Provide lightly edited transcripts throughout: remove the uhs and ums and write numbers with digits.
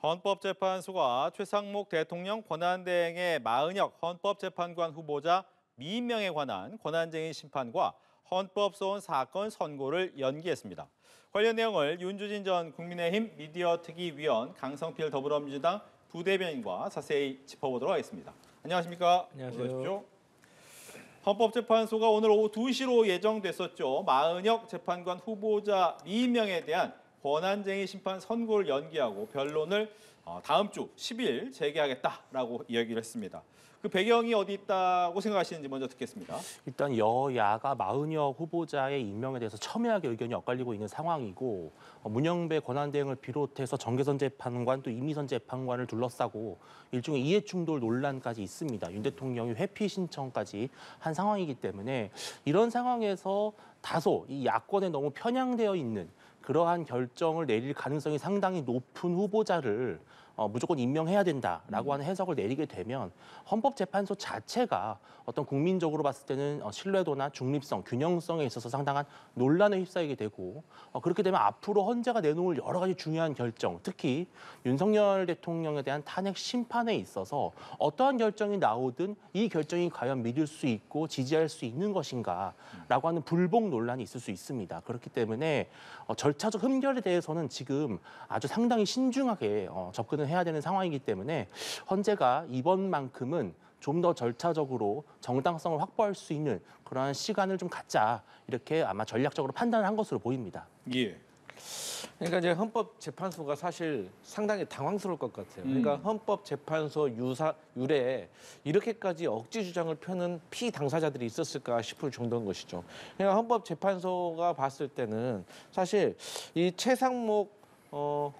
헌법재판소가 최상목 대통령 권한대행의 마은혁 헌법재판관 후보자 미임명에 관한 권한쟁의 심판과 헌법소원 사건 선고를 연기했습니다. 관련 내용을 윤주진 전 국민의힘 미디어특위위원, 강성필 더불어민주당 부대변인과 자세히 짚어보도록 하겠습니다. 안녕하십니까? 안녕하세요. 헌법재판소가 오늘 오후 2시로 예정됐었죠. 마은혁 재판관 후보자 미임명에 대한 권한쟁의 심판 선고를 연기하고 변론을 다음 주 10일 재개하겠다라고 이야기를 했습니다. 그 배경이 어디 있다고 생각하시는지 먼저 듣겠습니다. 일단 여야가 마은혁 후보자의 임명에 대해서 첨예하게 의견이 엇갈리고 있는 상황이고 문영배 권한대행을 비롯해서 정계선 재판관 또 이미선 재판관을 둘러싸고 일종의 이해충돌 논란까지 있습니다. 윤 대통령이 회피 신청까지 한 상황이기 때문에 이런 상황에서 다소 이 야권에 너무 편향되어 있는 그러한 결정을 내릴 가능성이 상당히 높은 후보자를 무조건 임명해야 된다라고 하는 해석을 내리게 되면 헌법재판소 자체가 어떤 국민적으로 봤을 때는 신뢰도나 중립성, 균형성에 있어서 상당한 논란에 휩싸이게 되고 그렇게 되면 앞으로 헌재가 내놓을 여러 가지 중요한 결정, 특히 윤석열 대통령에 대한 탄핵 심판에 있어서 어떠한 결정이 나오든 이 결정이 과연 믿을 수 있고 지지할 수 있는 것인가라고 하는 불복 논란이 있을 수 있습니다. 그렇기 때문에 절차적 흠결에 대해서는 지금 아주 상당히 신중하게 접근을 해야 되는 상황이기 때문에 헌재가 이번만큼은 좀 더 절차적으로 정당성을 확보할 수 있는 그러한 시간을 좀 갖자 이렇게 아마 전략적으로 판단을 한 것으로 보입니다. 예. 그러니까 이제 헌법재판소가 사실 상당히 당황스러울 것 같아요. 그러니까 헌법재판소 유래에 이렇게까지 억지 주장을 펴는 피당사자들이 있었을까 싶을 정도인 것이죠. 그러니까 헌법재판소가 봤을 때는 사실 이 최상목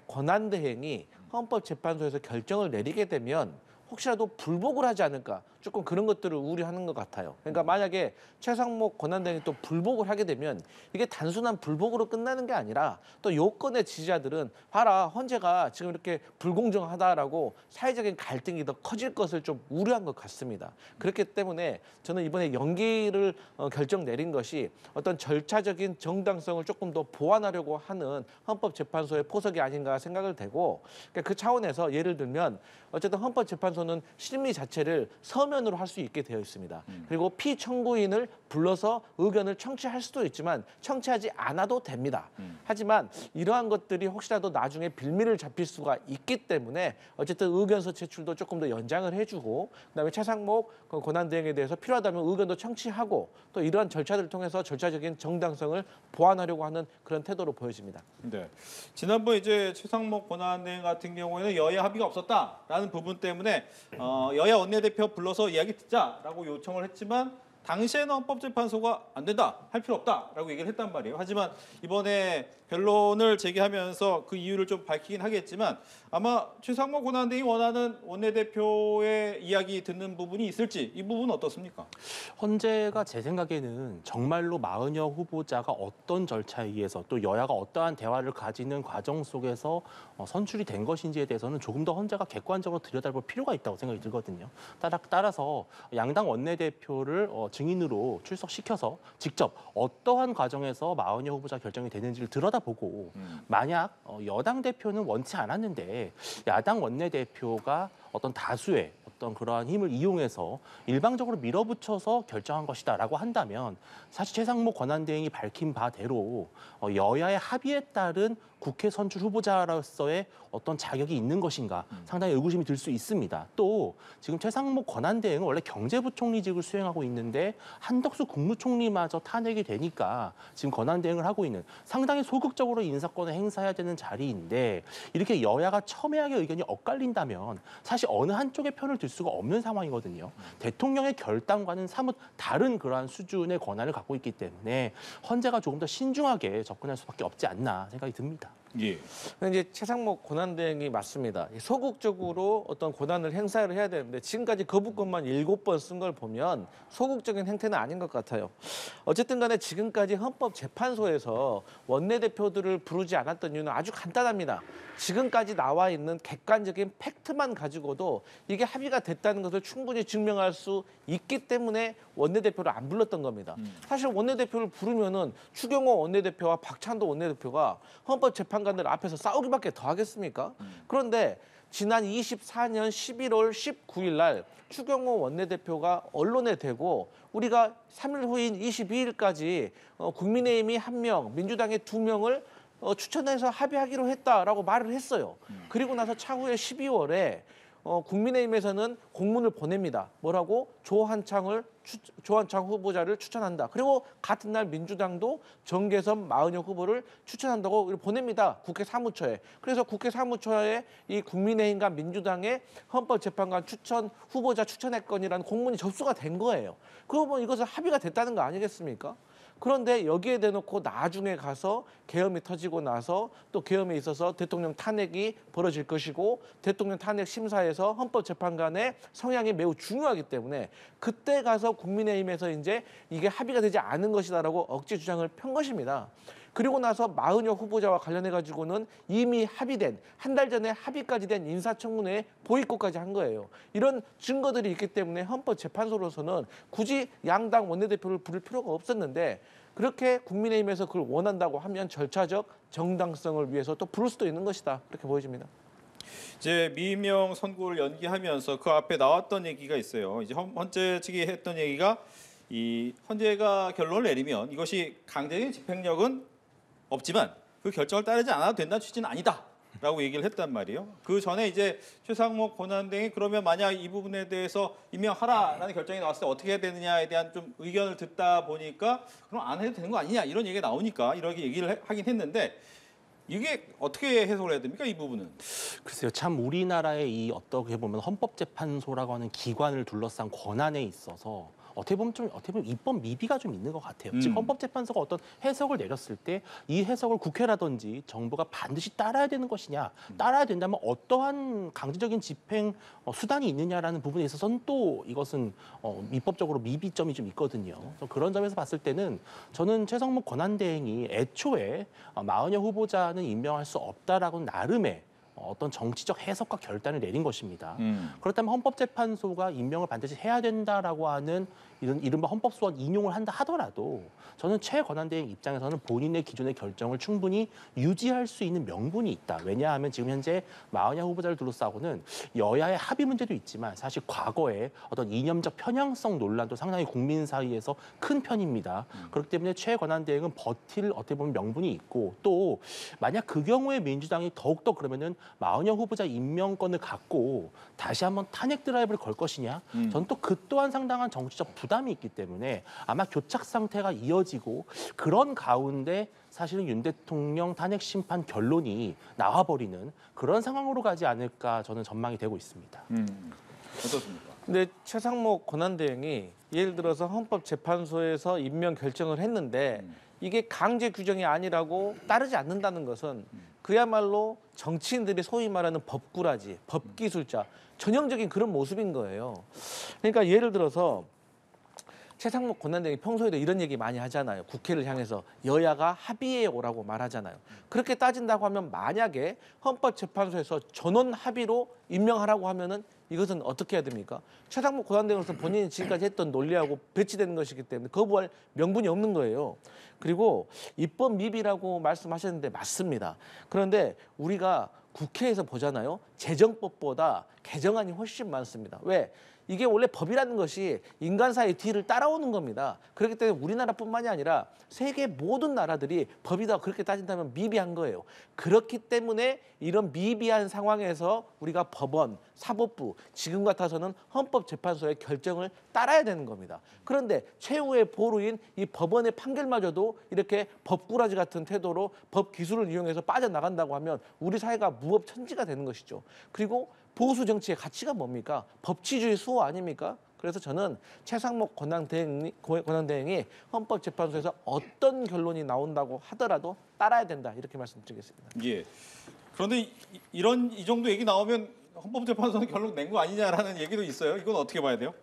권한대행이 헌법재판소에서 결정을 내리게 되면 혹시라도 불복을 하지 않을까 조금 그런 것들을 우려하는 것 같아요. 그러니까 만약에 최상목 권한대행이 또 불복을 하게 되면 이게 단순한 불복으로 끝나는 게 아니라 또 요건의 지지자들은 봐라 헌재가 지금 이렇게 불공정하다라고 사회적인 갈등이 더 커질 것을 좀 우려한 것 같습니다. 그렇기 때문에 저는 이번에 연기를 결정 내린 것이 어떤 절차적인 정당성을 조금 더 보완하려고 하는 헌법재판소의 포석이 아닌가 생각을 되고 그러니까 그 차원에서 예를 들면 어쨌든 헌법재판소는 심리 자체를 서면으로 할 수 있게 되어 있습니다. 그리고 피청구인을 불러서 의견을 청취할 수도 있지만 청취하지 않아도 됩니다. 하지만 이러한 것들이 혹시라도 나중에 빌미를 잡힐 수가 있기 때문에 어쨌든 의견서 제출도 조금 더 연장을 해주고 그다음에 최상목 권한대행에 대해서 필요하다면 의견도 청취하고 또 이러한 절차들을 통해서 절차적인 정당성을 보완하려고 하는 그런 태도로 보여집니다. 네. 지난번 이제 최상목 권한대행 같은 경우에는 여야 합의가 없었다라는 부분 때문에 여야 원내대표 불러서 이야기 듣자라고 요청을 했지만 당시에는 헌법재판소가 안 된다, 할 필요 없다라고 얘기를 했단 말이에요. 하지만 이번에 변론을 제기하면서 그 이유를 좀 밝히긴 하겠지만 아마 최상목 권한대행이 원하는 원내대표의 이야기 듣는 부분이 있을지 이 부분은 어떻습니까? 헌재가 제 생각에는 정말로 마은혁 후보자가 어떤 절차에 의해서 또 여야가 어떠한 대화를 가지는 과정 속에서 선출이 된 것인지에 대해서는 조금 더 헌재가 객관적으로 들여다볼 필요가 있다고 생각이 들거든요. 따라서 양당 원내대표를 증인으로 출석시켜서 직접 어떠한 과정에서 마은혁 후보자 결정이 되는지를 들여다보고 만약 여당 대표는 원치 않았는데 야당 원내대표가 어떤 다수의 어떤 그러한 힘을 이용해서 일방적으로 밀어붙여서 결정한 것이다라고 한다면 사실 최상목 권한대행이 밝힌 바대로 여야의 합의에 따른 국회 선출 후보자로서의 어떤 자격이 있는 것인가 상당히 의구심이 들 수 있습니다. 또 지금 최상목 권한대행은 원래 경제부총리직을 수행하고 있는데 한덕수 국무총리마저 탄핵이 되니까 지금 권한대행을 하고 있는 상당히 소극적으로 인사권을 행사해야 되는 자리인데 이렇게 여야가 첨예하게 의견이 엇갈린다면 사실 어느 한쪽의 편을 들 수가 없는 상황이거든요. 대통령의 결단과는 사뭇 다른 그러한 수준의 권한을 갖고 있기 때문에 헌재가 조금 더 신중하게 접근할 수밖에 없지 않나 생각이 듭니다. 예. 근데 이제 최상목 권한대행이 맞습니다. 소극적으로 어떤 권한을 행사를 해야 되는데 지금까지 거부권만 7번 쓴 걸 보면 소극적인 행태는 아닌 것 같아요. 어쨌든 간에 지금까지 헌법재판소에서 원내대표들을 부르지 않았던 이유는 아주 간단합니다. 지금까지 나와 있는 객관적인 팩트만 가지고도 이게 합의가 됐다는 것을 충분히 증명할 수 있기 때문에 원내대표를 안 불렀던 겁니다. 사실 원내대표를 부르면은 추경호 원내대표와 박찬도 원내대표가 헌법재판관 재판관들 앞에서 싸우기밖에 더 하겠습니까? 그런데 지난 24년 11월 19일 날 추경호 원내대표가 언론에 대고 우리가 3일 후인 22일까지 국민의힘이 1명, 민주당이 2명을 추천해서 합의하기로 했다라고 말을 했어요. 그리고 나서 차후에 12월에 국민의힘에서는 공문을 보냅니다. 뭐라고? 조한창 후보자를 추천한다. 그리고 같은 날 민주당도 정계선 마은혁 후보를 추천한다고 보냅니다. 국회 사무처에. 그래서 국회 사무처에 이 국민의힘과 민주당의 헌법재판관 추천 후보자 추천의 건이라는 공문이 접수가 된 거예요. 그러면 이것은 합의가 됐다는 거 아니겠습니까? 그런데 여기에 대놓고 나중에 가서 계엄이 터지고 나서 또 계엄에 있어서 대통령 탄핵이 벌어질 것이고 대통령 탄핵 심사에서 헌법재판관의 성향이 매우 중요하기 때문에 그때 가서 국민의힘에서 이제 이게 합의가 되지 않은 것이다라고 억지 주장을 편 것입니다. 그리고 나서 마은혁 후보자와 관련해 가지고는 이미 합의된 한 달 전에 합의까지 된 인사청문회에 보이콧까지 한 거예요. 이런 증거들이 있기 때문에 헌법재판소로서는 굳이 양당 원내대표를 부를 필요가 없었는데 그렇게 국민의힘에서 그걸 원한다고 하면 절차적 정당성을 위해서 또 부를 수도 있는 것이다. 이렇게 보여집니다. 이제 미임령 선고를 연기하면서 그 앞에 나왔던 얘기가 있어요. 이제 헌재 측이 했던 얘기가 이 헌재가 결론을 내리면 이것이 강제적인 집행력은 없지만 그 결정을 따르지 않아도 된다는 취지는 아니다라고 얘기를 했단 말이에요. 그 전에 이제 최상목 권한대행이 그러면 만약 이 부분에 대해서 임명하라라는 결정이 나왔을 때 어떻게 해야 되느냐에 대한 좀 의견을 듣다 보니까 그럼 안 해도 되는 거 아니냐 이런 얘기가 나오니까 이렇게 얘기를 하긴 했는데 이게 어떻게 해석을 해야 됩니까? 이 부분은. 글쎄요, 참 우리나라의 이 어떻게 보면 헌법재판소라고 하는 기관을 둘러싼 권한에 있어서 어떻게 보면 입법 미비가 좀 있는 것 같아요. 즉 헌법재판소가 어떤 해석을 내렸을 때 이 해석을 국회라든지 정부가 반드시 따라야 되는 것이냐, 따라야 된다면 어떠한 강제적인 집행 수단이 있느냐라는 부분에 있어서는 또 이것은 입법적으로 미비점이 좀 있거든요. 그래서 그런 점에서 봤을 때는 저는 최상목 권한대행이 애초에 마은혁 후보자는 임명할 수 없다라고 나름의 어떤 정치적 해석과 결단을 내린 것입니다. 그렇다면 헌법재판소가 임명을 반드시 해야 된다라고 하는 이런 이른바 헌법소원 인용을 한다 하더라도 저는 최 권한대행 입장에서는 본인의 기존의 결정을 충분히 유지할 수 있는 명분이 있다. 왜냐하면 지금 현재 마은혁 후보자를 둘러싸고는 여야의 합의 문제도 있지만 사실 과거에 어떤 이념적 편향성 논란도 상당히 국민 사이에서 큰 편입니다. 그렇기 때문에 최 권한대행은 버틸 어떻게 보면 명분이 있고 또 만약 그 경우에 민주당이 더욱더 그러면은 마은혁 후보자 임명권을 갖고 다시 한번 탄핵 드라이브를 걸 것이냐? 저는 또 그 또한 상당한 정치적 부담이 있기 때문에 아마 교착 상태가 이어지고 그런 가운데 사실은 윤 대통령 탄핵 심판 결론이 나와버리는 그런 상황으로 가지 않을까 저는 전망이 되고 있습니다. 어떻습니까? 근데 최상목 권한대행이 예를 들어서 헌법재판소에서 임명 결정을 했는데 이게 강제 규정이 아니라고 따르지 않는다는 것은 그야말로 정치인들이 소위 말하는 법꾸라지, 법기술자, 전형적인 그런 모습인 거예요. 그러니까 예를 들어서 최상목 권한대행이 평소에도 이런 얘기 많이 하잖아요. 국회를 향해서 여야가 합의에 오라고 말하잖아요. 그렇게 따진다고 하면 만약에 헌법재판소에서 전원 합의로 임명하라고 하면은 이것은 어떻게 해야 됩니까? 최상목 권한대행으로서 본인이 지금까지 했던 논리하고 배치되는 것이기 때문에 거부할 명분이 없는 거예요. 그리고 입법 미비라고 말씀하셨는데 맞습니다. 그런데 우리가 국회에서 보잖아요. 재정법보다 개정안이 훨씬 많습니다. 왜? 이게 원래 법이라는 것이 인간사의 뒤를 따라오는 겁니다. 그렇기 때문에 우리나라뿐만이 아니라 세계 모든 나라들이 법이다 그렇게 따진다면 미비한 거예요. 그렇기 때문에 이런 미비한 상황에서 우리가 법원, 사법부, 지금 같아서는 헌법재판소의 결정을 따라야 되는 겁니다. 그런데 최후의 보루인 이 법원의 판결마저도 이렇게 법꾸라지 같은 태도로 법 기술을 이용해서 빠져나간다고 하면 우리 사회가 무법천지가 되는 것이죠. 그리고 보수 정치의 가치가 뭡니까? 법치주의 수호 아닙니까? 그래서 저는 최상목 권한대행이 헌법재판소에서 어떤 결론이 나온다고 하더라도 따라야 된다 이렇게 말씀드리겠습니다. 예. 그런데 이 정도 얘기 나오면 헌법재판소는 결론 낸 거 아니냐라는 얘기도 있어요. 이건 어떻게 봐야 돼요?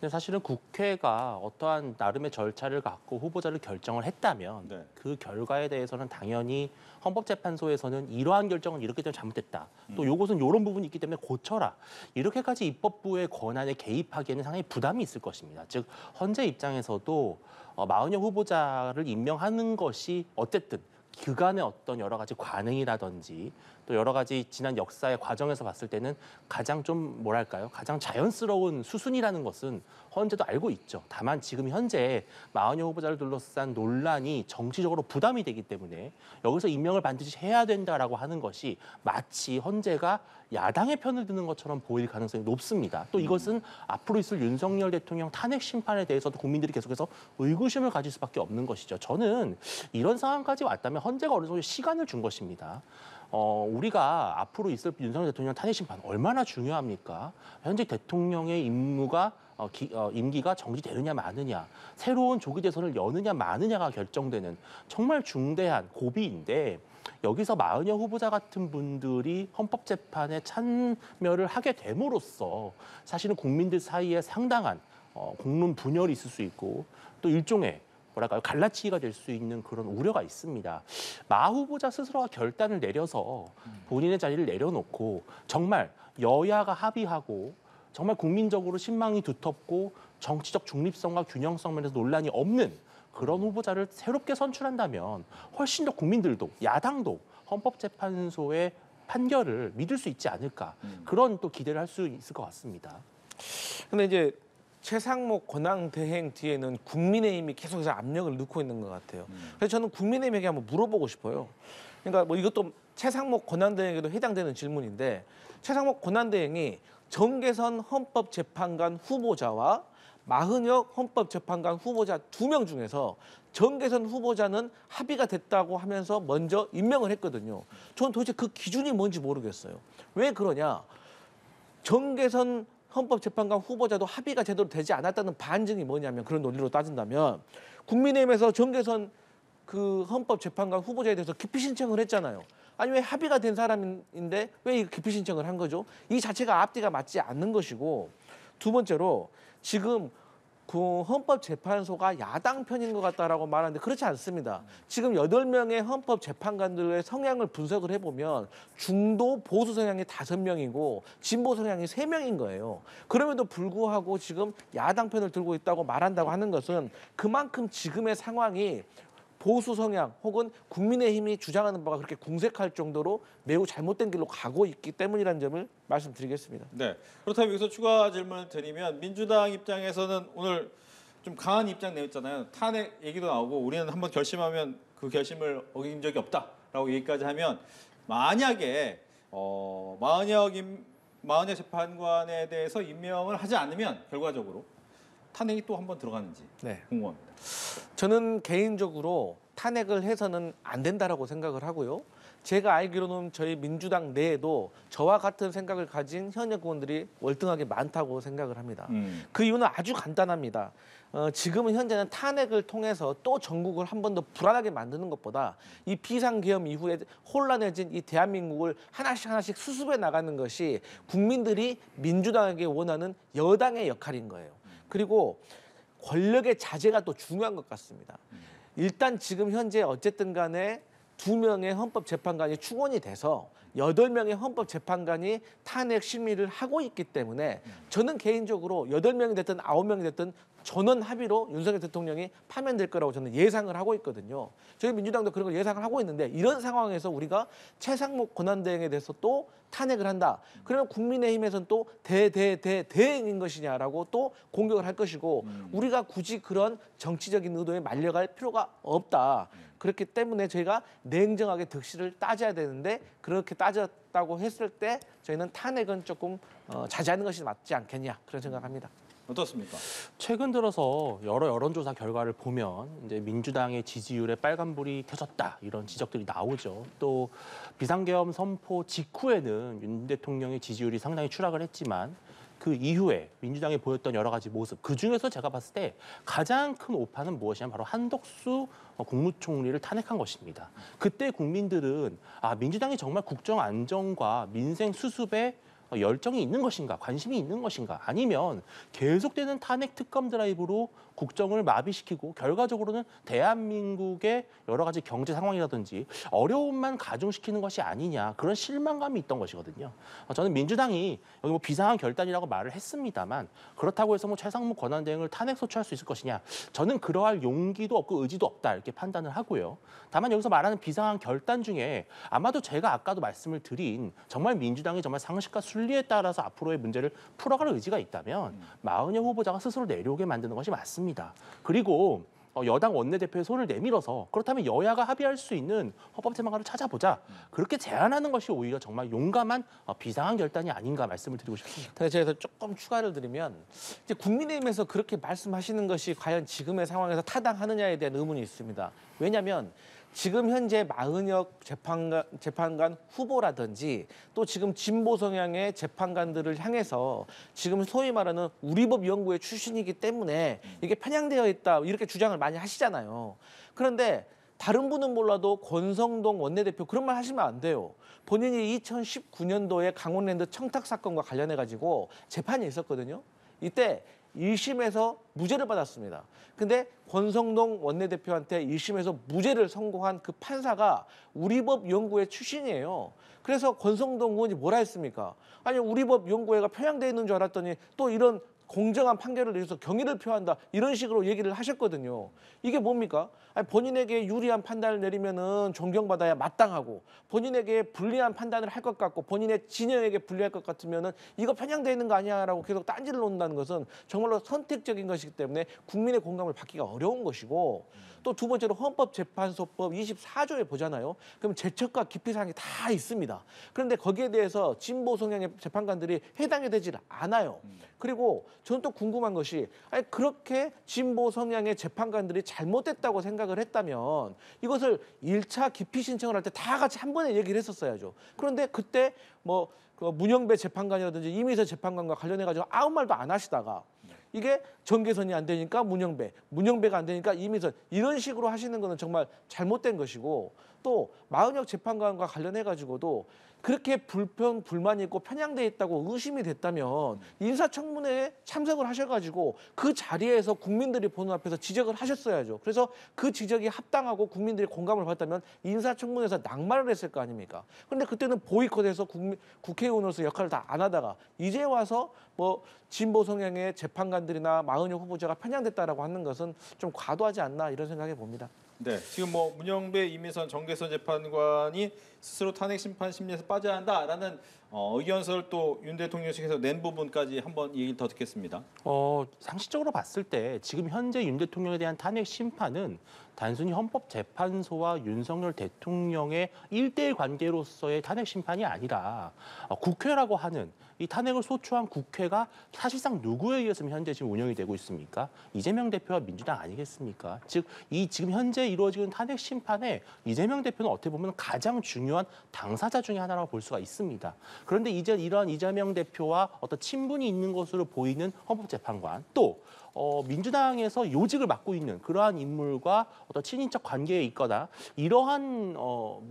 근데 사실은 국회가 어떠한 나름의 절차를 갖고 후보자를 결정을 했다면 네. 그 결과에 대해서는 당연히 헌법재판소에서는 이러한 결정은 이렇게 되면 잘못됐다. 또 요것은 이런 부분이 있기 때문에 고쳐라. 이렇게까지 입법부의 권한에 개입하기에는 상당히 부담이 있을 것입니다. 즉 헌재 입장에서도 마은혁 후보자를 임명하는 것이 어쨌든 그간의 어떤 여러 가지 관행이라든지 또 여러 가지 지난 역사의 과정에서 봤을 때는 가장 좀 뭐랄까요? 가장 자연스러운 수순이라는 것은 헌재도 알고 있죠. 다만 지금 현재 마은여 후보자를 둘러싼 논란이 정치적으로 부담이 되기 때문에 여기서 임명을 반드시 해야 된다라고 하는 것이 마치 헌재가 야당의 편을 드는 것처럼 보일 가능성이 높습니다. 또 이것은 앞으로 있을 윤석열 대통령 탄핵 심판에 대해서도 국민들이 계속해서 의구심을 가질 수밖에 없는 것이죠. 저는 이런 상황까지 왔다면 헌재가 어느 정도 시간을 준 것입니다. 우리가 앞으로 있을 윤석열 대통령 탄핵 심판 얼마나 중요합니까? 현재 대통령의 임무가 임기가 정지되느냐 마느냐, 새로운 조기 대선을 여느냐 마느냐가 결정되는 정말 중대한 고비인데 여기서 마은여 후보자 같은 분들이 헌법재판에 참여를 하게 됨으로써 사실은 국민들 사이에 상당한 공론 분열이 있을 수 있고 또 일종의 뭐랄까요 갈라치기가 될 수 있는 그런 우려가 있습니다. 마 후보자 스스로가 결단을 내려서 본인의 자리를 내려놓고 정말 여야가 합의하고 정말 국민적으로 신망이 두텁고 정치적 중립성과 균형성 면에서 논란이 없는 그런 후보자를 새롭게 선출한다면 훨씬 더 국민들도 야당도 헌법재판소의 판결을 믿을 수 있지 않을까 그런 또 기대를 할 수 있을 것 같습니다. 근데 이제 최상목 권한대행 뒤에는 국민의힘이 계속해서 압력을 넣고 있는 것 같아요. 그래서 저는 국민의힘에게 한번 물어보고 싶어요. 그러니까 뭐 이것도 최상목 권한대행에도 해당되는 질문인데 최상목 권한대행이 정계선 헌법재판관 후보자와 마흔혁 헌법재판관 후보자 2명 중에서 정계선 후보자는 합의가 됐다고 하면서 먼저 임명을 했거든요. 저는 도대체 그 기준이 뭔지 모르겠어요. 왜 그러냐? 정계선 헌법재판관 후보자도 합의가 제대로 되지 않았다는 반증이 뭐냐면 그런 논리로 따진다면 국민의힘에서 정계선 그 헌법재판관 후보자에 대해서 기피 신청을 했잖아요. 아니 왜 합의가 된 사람인데 왜 이 기피 신청을 한 거죠? 이 자체가 앞뒤가 맞지 않는 것이고 두 번째로 지금 그 헌법재판소가 야당 편인 것 같다라고 말하는데 그렇지 않습니다. 지금 8명의 헌법재판관들의 성향을 분석을 해보면 중도 보수 성향이 5명이고 진보 성향이 3명인 거예요. 그럼에도 불구하고 지금 야당 편을 들고 있다고 말한다고 하는 것은 그만큼 지금의 상황이 보수 성향 혹은 국민의힘이 주장하는 바가 그렇게 궁색할 정도로 매우 잘못된 길로 가고 있기 때문이라는 점을 말씀드리겠습니다. 네. 그렇다면 여기서 추가 질문을 드리면 민주당 입장에서는 오늘 좀 강한 입장 내었잖아요. 탄핵 얘기도 나오고 우리는 한번 결심하면 그 결심을 어긴 적이 없다라고 얘기까지 하면 만약에 마은혁 재판관에 대해서 임명을 하지 않으면 결과적으로 탄핵이 또 한번 들어가는지 궁금합니다. 저는 개인적으로 탄핵을 해서는 안 된다라고 생각을 하고요. 제가 알기로는 저희 민주당 내에도 저와 같은 생각을 가진 현역 의원들이 월등하게 많다고 생각을 합니다. 그 이유는 아주 간단합니다. 지금은 현재는 탄핵을 통해서 또 전국을 한 번 더 불안하게 만드는 것보다 이 비상계엄 이후에 혼란해진 이 대한민국을 하나씩 수습해 나가는 것이 국민들이 민주당에게 원하는 여당의 역할인 거예요. 그리고 권력의 자제가 또 중요한 것 같습니다. 일단 지금 현재 어쨌든 간에 2명의 헌법재판관이 충원이 돼서 8명의 헌법재판관이 탄핵 심의를 하고 있기 때문에 저는 개인적으로 8명이 됐든 9명이 됐든 전원 합의로 윤석열 대통령이 파면될 거라고 저는 예상을 하고 있거든요. 저희 민주당도 그런 걸 예상을 하고 있는데 이런 상황에서 우리가 최상목 권한대행에 대해서 또 탄핵을 한다. 그러면 국민의힘에서는 또 대행인 것이냐라고 또 공격을 할 것이고 우리가 굳이 그런 정치적인 의도에 말려갈 필요가 없다. 그렇기 때문에 저희가 냉정하게 득실을 따져야 되는데 그렇게 따졌다고 했을 때 저희는 탄핵은 조금 자제하는 것이 맞지 않겠냐 그런 생각합니다. 어떻습니까? 최근 들어서 여러 여론조사 결과를 보면 이제 민주당의 지지율에 빨간불이 켜졌다 이런 지적들이 나오죠. 또 비상계엄 선포 직후에는 윤 대통령의 지지율이 상당히 추락을 했지만 그 이후에 민주당이 보였던 여러 가지 모습 그중에서 제가 봤을 때 가장 큰 오판은 무엇이냐면 바로 한덕수 국무총리를 탄핵한 것입니다. 그때 국민들은 민주당이 정말 국정 안정과 민생 수습에 열정이 있는 것인가, 관심이 있는 것인가, 아니면 계속되는 탄핵 특검 드라이브로 국정을 마비시키고 결과적으로는 대한민국의 여러 가지 경제 상황이라든지 어려움만 가중시키는 것이 아니냐, 그런 실망감이 있던 것이거든요. 저는 민주당이 여기 뭐 비상한 결단이라고 말을 했습니다만, 그렇다고 해서 뭐 최상목 권한대행을 탄핵 소추할 수 있을 것이냐, 저는 그러할 용기도 없고 의지도 없다, 이렇게 판단을 하고요. 다만 여기서 말하는 비상한 결단 중에 아마도 제가 아까도 말씀을 드린 정말 민주당이 정말 상식과 순리에 따라서 앞으로의 문제를 풀어갈 의지가 있다면 마은영 후보자가 스스로 내려오게 만드는 것이 맞습니다. 그리고 여당 원내대표의 손을 내밀어서 그렇다면 여야가 합의할 수 있는 헌법재판관을 찾아보자, 그렇게 제안하는 것이 오히려 정말 용감한 비상한 결단이 아닌가 말씀을 드리고 싶습니다. 제가 조금 추가를 드리면, 이제 국민의힘에서 그렇게 말씀하시는 것이 과연 지금의 상황에서 타당하느냐에 대한 의문이 있습니다. 왜냐하면 지금 현재 마은혁 재판관 후보라든지 또 지금 진보 성향의 재판관들을 향해서 지금 소위 말하는 우리법 연구회 출신이기 때문에 이게 편향되어 있다, 이렇게 주장을 많이 하시잖아요. 그런데 다른 분은 몰라도 권성동 원내대표 그런 말 하시면 안 돼요. 본인이 2019년도에 강원랜드 청탁 사건과 관련해 가지고 재판이 있었거든요. 이때 1심에서 무죄를 받았습니다. 근데 권성동 원내대표한테 1심에서 무죄를 선고한 그 판사가 우리법 연구회 출신이에요. 그래서 권성동 의원이 뭐라 했습니까? 아니, 우리법 연구회가 편향되어 있는 줄 알았더니 또 이런 공정한 판결을 내려서 경의를 표한다, 이런 식으로 얘기를 하셨거든요. 이게 뭡니까? 아니, 본인에게 유리한 판단을 내리면은 존경받아야 마땅하고, 본인에게 불리한 판단을 할 것 같고, 본인의 진영에게 불리할 것 같으면은 이거 편향되어 있는 거 아니야라고 계속 딴지를 놓는다는 것은 정말로 선택적인 것이기 때문에 국민의 공감을 받기가 어려운 것이고, 또 두 번째로 헌법재판소법 24조에 보잖아요. 그럼 제척과 기피사항이 다 있습니다. 그런데 거기에 대해서 진보 성향의 재판관들이 해당이 되질 않아요. 그리고 저는 또 궁금한 것이, 아니, 그렇게 진보 성향의 재판관들이 잘못됐다고 생각을 했다면 이것을 1차 기피 신청을 할 때 다 같이 한 번에 얘기를 했었어야죠. 그런데 그때 뭐 그 문영배 재판관이라든지 이미서 재판관과 관련해가지고 아무 말도 안 하시다가 이게 정계선이 안 되니까 문영배가 안 되니까 이미선, 이런 식으로 하시는 거는 정말 잘못된 것이고, 또 마은혁 재판관과 관련해가지고도 그렇게 불만이 있고 편향돼 있다고 의심이 됐다면 인사청문회에 참석을 하셔가지고 그 자리에서 국민들이 보는 앞에서 지적을 하셨어야죠. 그래서 그 지적이 합당하고 국민들이 공감을 받았다면 인사청문회에서 낙마를 했을 거 아닙니까? 그런데 그때는 보이콧해서 국회의원으로서 역할을 다 안 하다가 이제 와서 뭐 진보 성향의 재판관들이나 마은혁 후보자가 편향됐다라고 하는 것은 좀 과도하지 않나, 이런 생각해 봅니다. 네, 지금 뭐 문영배, 이미선, 정계선 재판관이 스스로 탄핵 심판 심리에서 빠져야 한다라는 의견서를 또 윤 대통령 측에서 낸 부분까지 한번 얘기를 더 듣겠습니다. 상식적으로 봤을 때 지금 현재 윤 대통령에 대한 탄핵 심판은 단순히 헌법재판소와 윤석열 대통령의 1대1 관계로서의 탄핵 심판이 아니라 국회라고 하는 이 탄핵을 소추한 국회가 사실상 누구에 의해서는 현재 지금 운영이 되고 있습니까? 이재명 대표와 민주당 아니겠습니까? 즉, 이 지금 현재 이루어지는 탄핵 심판에 이재명 대표는 어떻게 보면 가장 중요한 당사자 중에 하나라고 볼 수가 있습니다. 그런데 이제 이러한 이재명 대표와 어떤 친분이 있는 것으로 보이는 헌법재판관, 또 민주당에서 요직을 맡고 있는 그러한 인물과 어떤 친인척 관계에 있거나 이러한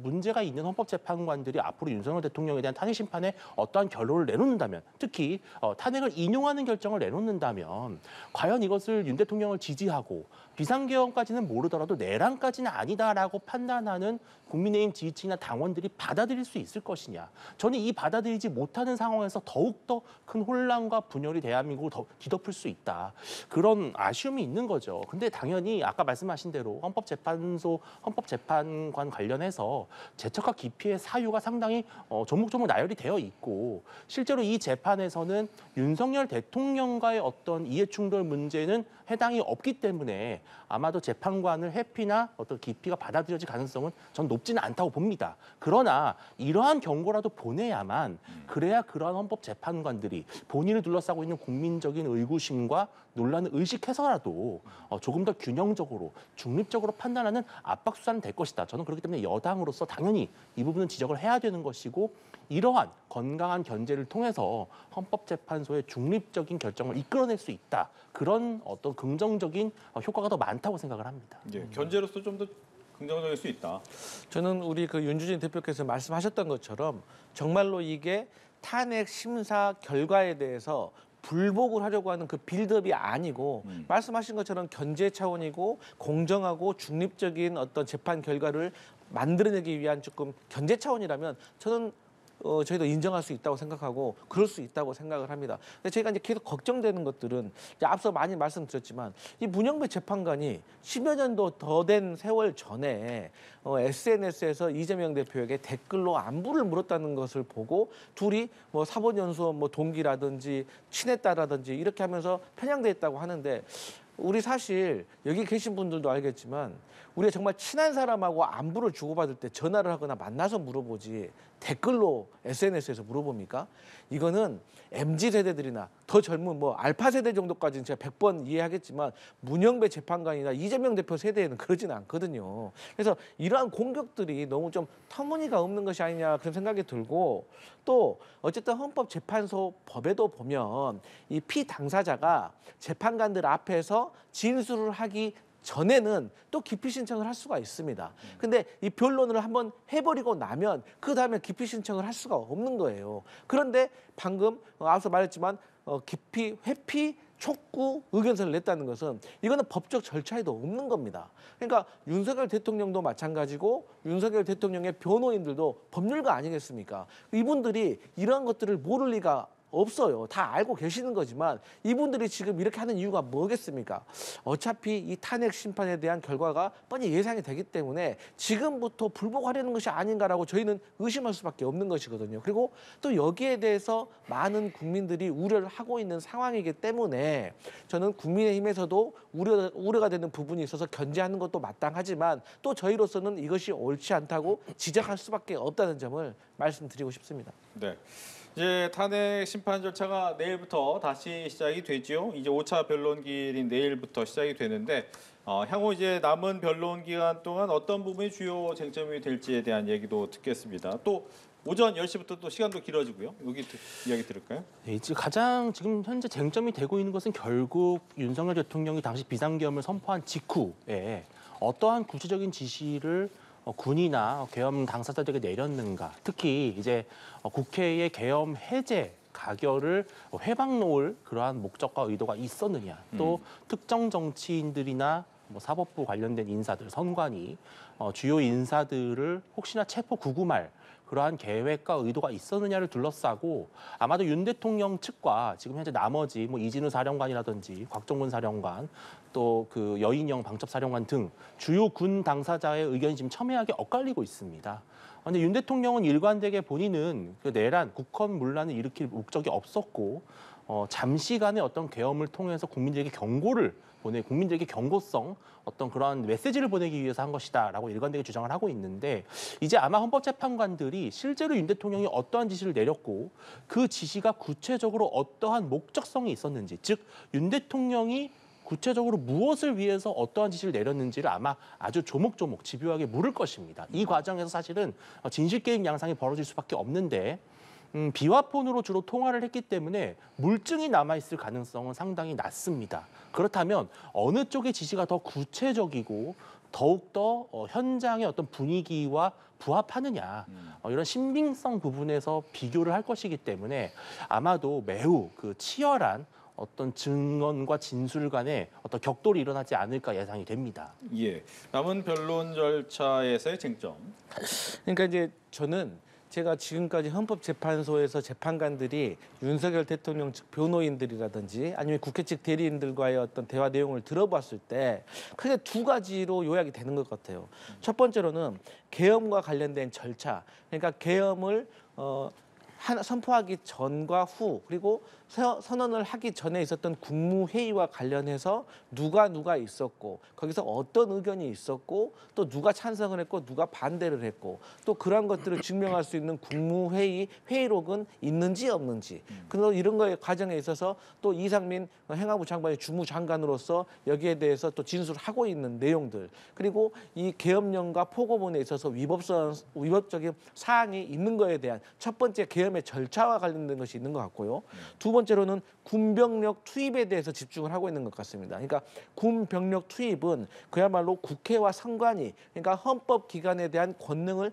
문제가 있는 헌법재판관들이 앞으로 윤석열 대통령에 대한 탄핵 심판에 어떠한 결론을 내놓는다면, 특히 탄핵을 인용하는 결정을 내놓는다면 과연 이것을 윤 대통령을 지지하고 비상계엄까지는 모르더라도 내란까지는 아니다라고 판단하는 국민의힘 지지층이나 당원들이 받아들일 수 있을 것이냐. 저는 이 받아들이지 못하는 상황에서 더욱더 큰 혼란과 분열이 대한민국을 더 뒤덮을 수 있다. 그런 아쉬움이 있는 거죠. 근데 당연히 아까 말씀하신 대로 헌법재판소, 헌법재판관 관련해서 제척과 기피의 사유가 상당히 조목조목 나열이 되어 있고, 실제로 이 재판에서는 윤석열 대통령과의 어떤 이해충돌 문제는 해당이 없기 때문에 아마도 재판관을 회피나 어떤 기피가 받아들여질 가능성은 전 높지는 않다고 봅니다. 그러나 이러한 경고라도 보내야만, 그래야 그러한 헌법재판관들이 본인을 둘러싸고 있는 국민적인 의구심과 논란을 의식해서라도 조금 더 균형적으로 중립적으로 판단하는 압박 수사는 될 것이다. 저는 그렇기 때문에 여당으로서 당연히 이 부분은 지적을 해야 되는 것이고, 이러한 건강한 견제를 통해서 헌법재판소의 중립적인 결정을 이끌어낼 수 있다. 그런 어떤 긍정적인 효과가 더 많다고 생각을 합니다. 예, 견제로서 좀 더 긍정적일 수 있다. 저는 우리 그 윤주진 대표께서 말씀하셨던 것처럼 정말로 이게 탄핵 심사 결과에 대해서 불복을 하려고 하는 그 빌드업이 아니고 말씀하신 것처럼 견제 차원이고 공정하고 중립적인 어떤 재판 결과를 만들어내기 위한 조금 견제 차원이라면 저는 저희도 인정할 수 있다고 생각하고 그럴 수 있다고 생각을 합니다. 근데 저희가 이제 계속 걱정되는 것들은 이제 앞서 많이 말씀드렸지만 이 문영배 재판관이 10여 년도 더 된 세월 전에 SNS에서 이재명 대표에게 댓글로 안부를 물었다는 것을 보고 둘이 뭐 사법연수원 뭐 동기라든지 친했다라든지 이렇게 하면서 편향돼 있다고 하는데 우리 사실 여기 계신 분들도 알겠지만 우리가 정말 친한 사람하고 안부를 주고받을 때 전화를 하거나 만나서 물어보지 댓글로 SNS에서 물어봅니까? 이거는 MZ세대들이나 더 젊은 뭐 알파 세대 정도까지는 제가 100번 이해하겠지만 문영배 재판관이나 이재명 대표 세대에는 그러지는 않거든요. 그래서 이러한 공격들이 너무 좀 터무니가 없는 것이 아니냐 그런 생각이 들고 또 어쨌든 헌법재판소 법에도 보면 이 피당사자가 재판관들 앞에서 진술을 하기 전에는 또 기피 신청을 할 수가 있습니다. 근데 이 변론을 한번 해버리고 나면 그 다음에 기피 신청을 할 수가 없는 거예요. 그런데 방금 앞서 말했지만 기피, 회피, 촉구 의견서를 냈다는 것은 이거는 법적 절차에도 없는 겁니다. 그러니까 윤석열 대통령도 마찬가지고 윤석열 대통령의 변호인들도 법률가 아니겠습니까? 이분들이 이러한 것들을 모를 리가 없어요. 다 알고 계시는 거지만 이분들이 지금 이렇게 하는 이유가 뭐겠습니까? 어차피 이 탄핵 심판에 대한 결과가 뻔히 예상이 되기 때문에 지금부터 불복하려는 것이 아닌가라고 저희는 의심할 수밖에 없는 것이거든요. 그리고 또 여기에 대해서 많은 국민들이 우려를 하고 있는 상황이기 때문에 저는 국민의힘에서도 우려가 되는 부분이 있어서 견제하는 것도 마땅하지만 또 저희로서는 이것이 옳지 않다고 지적할 수밖에 없다는 점을 말씀드리고 싶습니다. 네. 이제 탄핵 심판 절차가 내일부터 다시 시작이 되지요. 이제 5차 변론기일인 내일부터 시작이 되는데 향후 이제 남은 변론 기간 동안 어떤 부분이 주요 쟁점이 될지에 대한 얘기도 듣겠습니다. 또 오전 10시부터 또 시간도 길어지고요. 여기 이야기 들을까요? 네, 가장 지금 현재 쟁점이 되고 있는 것은 결국 윤석열 대통령이 당시 비상계엄을 선포한 직후에 어떠한 구체적인 지시를 군이나 계엄 당사자들에게 내렸는가, 특히 이제 국회의 계엄 해제 가결을 회방 놓을 그러한 목적과 의도가 있었느냐, 또 특정 정치인들이나 뭐 사법부 관련된 인사들, 선관위, 주요 인사들을 혹시나 체포 구금할 그러한 계획과 의도가 있었느냐를 둘러싸고 아마도 윤 대통령 측과 지금 현재 나머지 뭐 이진우 사령관이라든지 곽종근 사령관 또 그 여인영 방첩사령관 등 주요 군 당사자의 의견이 지금 첨예하게 엇갈리고 있습니다. 그런데 윤 대통령은 일관되게 본인은 그 내란, 국헌문란을 일으킬 목적이 없었고 잠시간의 어떤 계엄을 통해서 국민들에게 국민들에게 경고성 어떤 그런 메시지를 보내기 위해서 한 것이다라고 일관되게 주장을 하고 있는데 이제 아마 헌법재판관들이 실제로 윤 대통령이 어떠한 지시를 내렸고 그 지시가 구체적으로 어떠한 목적성이 있었는지, 즉 윤 대통령이 구체적으로 무엇을 위해서 어떠한 지시를 내렸는지를 아마 아주 조목조목 집요하게 물을 것입니다. 이 과정에서 사실은 진실게임 양상이 벌어질 수밖에 없는데 비화폰으로 주로 통화를 했기 때문에 물증이 남아있을 가능성은 상당히 낮습니다. 그렇다면 어느 쪽의 지시가 더 구체적이고 더욱더 현장의 어떤 분위기와 부합하느냐 이런 신빙성 부분에서 비교를 할 것이기 때문에 아마도 매우 그 치열한 어떤 증언과 진술 간의 어떤 격돌이 일어나지 않을까 예상이 됩니다. 예. 남은 변론 절차에서의 쟁점. 그러니까 이제 저는 제가 지금까지 헌법재판소에서 재판관들이 윤석열 대통령 측 변호인들이라든지 아니면 국회 측 대리인들과의 어떤 대화 내용을 들어봤을 때 크게 두 가지로 요약이 되는 것 같아요. 첫 번째로는 계엄과 관련된 절차, 그러니까 계엄을 선포하기 전과 후 그리고 선언을 하기 전에 있었던 국무회의와 관련해서 누가 있었고 거기서 어떤 의견이 있었고 또 누가 찬성을 했고 누가 반대를 했고 또 그런 것들을 증명할 수 있는 국무회의 회의록은 있는지 없는지 그리고 이런 거의 과정에 있어서 또 이상민 행안부 장관이 주무장관으로서 여기에 대해서 또 진술하고 있는 내용들 그리고 이 계엄령과 포고문에 있어서 위법적인 사항이 있는 거에 대한 첫 번째 계엄 계엄의 절차와 관련된 것이 있는 것 같고요. 두 번째로는 군병력 투입에 대해서 집중을 하고 있는 것 같습니다. 그러니까 군병력 투입은 그야말로 국회와 선관위, 그러니까 헌법기관에 대한 권능을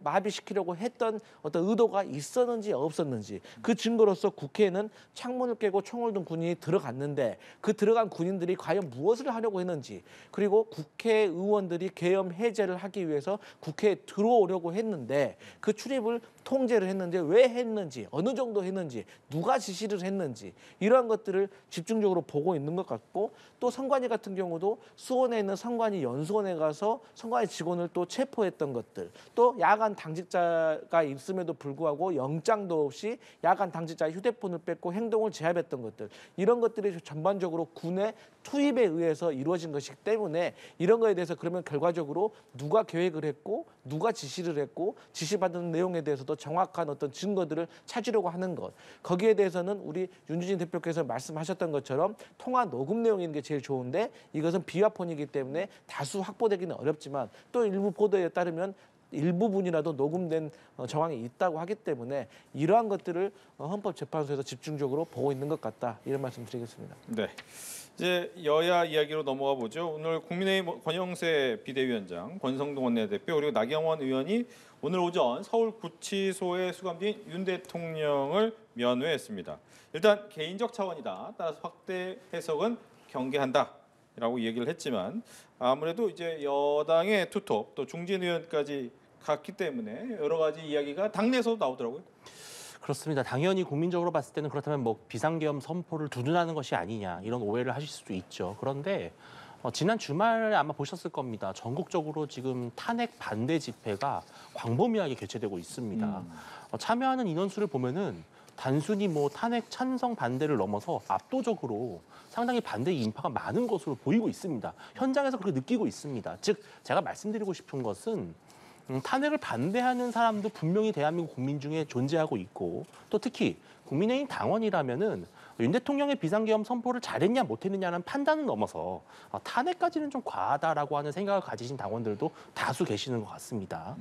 마비시키려고 했던 어떤 의도가 있었는지 없었는지 그 증거로서 국회에는 창문을 깨고 총을 든 군인이 들어갔는데 그 들어간 군인들이 과연 무엇을 하려고 했는지, 그리고 국회의원들이 계엄 해제를 하기 위해서 국회에 들어오려고 했는데 그 출입을 통제를 했는데 왜 했는지, 어느 정도 했는지, 누가 지시를 했는지 이러한 것들을 집중적으로 보고 있는 것 같고, 또 선관위 같은 경우도 수원에 있는 선관위 연수원에 가서 선관위 직원을 또 체포했던 것들, 또 야간 당직자가 있음에도 불구하고 영장도 없이 야간 당직자의 휴대폰을 뺏고 행동을 제압했던 것들, 이런 것들이 전반적으로 군의 투입에 의해서 이루어진 것이기 때문에 이런 거에 대해서 그러면 결과적으로 누가 계획을 했고 누가 지시를 했고 지시받은 내용에 대해서도 정확한 어떤 증거들을 찾으려고 하는 것, 거기에 대해서는 우리 윤주진 대표께서 말씀하셨던 것처럼 통화 녹음 내용인 게 제일 좋은데 이것은 비화폰이기 때문에 다수 확보되기는 어렵지만 또 일부 보도에 따르면 일부분이라도 녹음된 정황이 있다고 하기 때문에 이러한 것들을 헌법재판소에서 집중적으로 보고 있는 것 같다, 이런 말씀 드리겠습니다. 네. 이제 여야 이야기로 넘어가 보죠. 오늘 국민의힘 권영세 비대위원장, 권성동 원내대표 그리고 나경원 의원이 오늘 오전 서울 구치소에 수감된 윤 대통령을 면회했습니다. 일단 개인적 차원이다. 따라서 확대 해석은 경계한다라고 얘기를 했지만 아무래도 이제 여당의 투톱 또 중진 의원까지 갔기 때문에 여러 가지 이야기가 당내에서도 나오더라고요. 그렇습니다. 당연히 국민적으로 봤을 때는 그렇다면 뭐 비상계엄 선포를 두둔하는 것이 아니냐 이런 오해를 하실 수도 있죠. 그런데 지난 주말에 아마 보셨을 겁니다. 전국적으로 지금 탄핵 반대 집회가 광범위하게 개최되고 있습니다. 참여하는 인원수를 보면은 단순히 뭐 탄핵 찬성 반대를 넘어서 압도적으로 상당히 반대 인파가 많은 것으로 보이고 있습니다. 현장에서 그렇게 느끼고 있습니다. 즉 제가 말씀드리고 싶은 것은 탄핵을 반대하는 사람도 분명히 대한민국 국민 중에 존재하고 있고, 또 특히 국민의힘 당원이라면은 윤 대통령의 비상계엄 선포를 잘했냐 못했느냐는 판단을 넘어서 탄핵까지는 좀 과하다라고 하는 생각을 가지신 당원들도 다수 계시는 것 같습니다.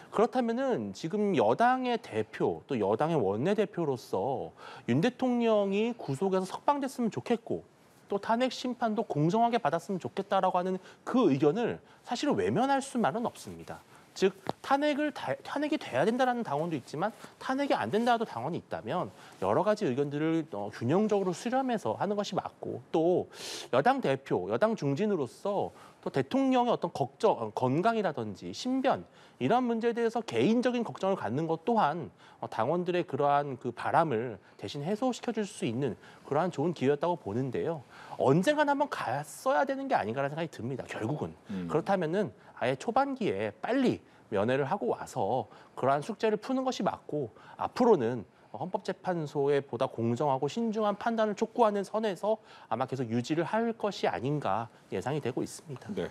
그렇다면은 지금 여당의 대표 또 여당의 원내대표로서 윤 대통령이 구속에서 석방됐으면 좋겠고 또 탄핵 심판도 공정하게 받았으면 좋겠다라고 하는 그 의견을 사실은 외면할 수만은 없습니다. 즉 탄핵이 돼야 된다라는 당원도 있지만 탄핵이 안 된다도 당원이 있다면 여러 가지 의견들을 균형적으로 수렴해서 하는 것이 맞고, 또 여당 대표, 여당 중진으로서 또 대통령의 어떤 걱정, 건강이라든지 신변 이런 문제에 대해서 개인적인 걱정을 갖는 것 또한 당원들의 그러한 그 바람을 대신 해소시켜줄 수 있는 그러한 좋은 기회였다고 보는데요. 언젠간 한번 갔어야 되는 게 아닌가라는 생각이 듭니다. 결국은 그렇다면은 아예 초반기에 빨리 면회를 하고 와서 그러한 숙제를 푸는 것이 맞고, 앞으로는 헌법재판소의 보다 공정하고 신중한 판단을 촉구하는 선에서 아마 계속 유지를 할 것이 아닌가 예상이 되고 있습니다. 네.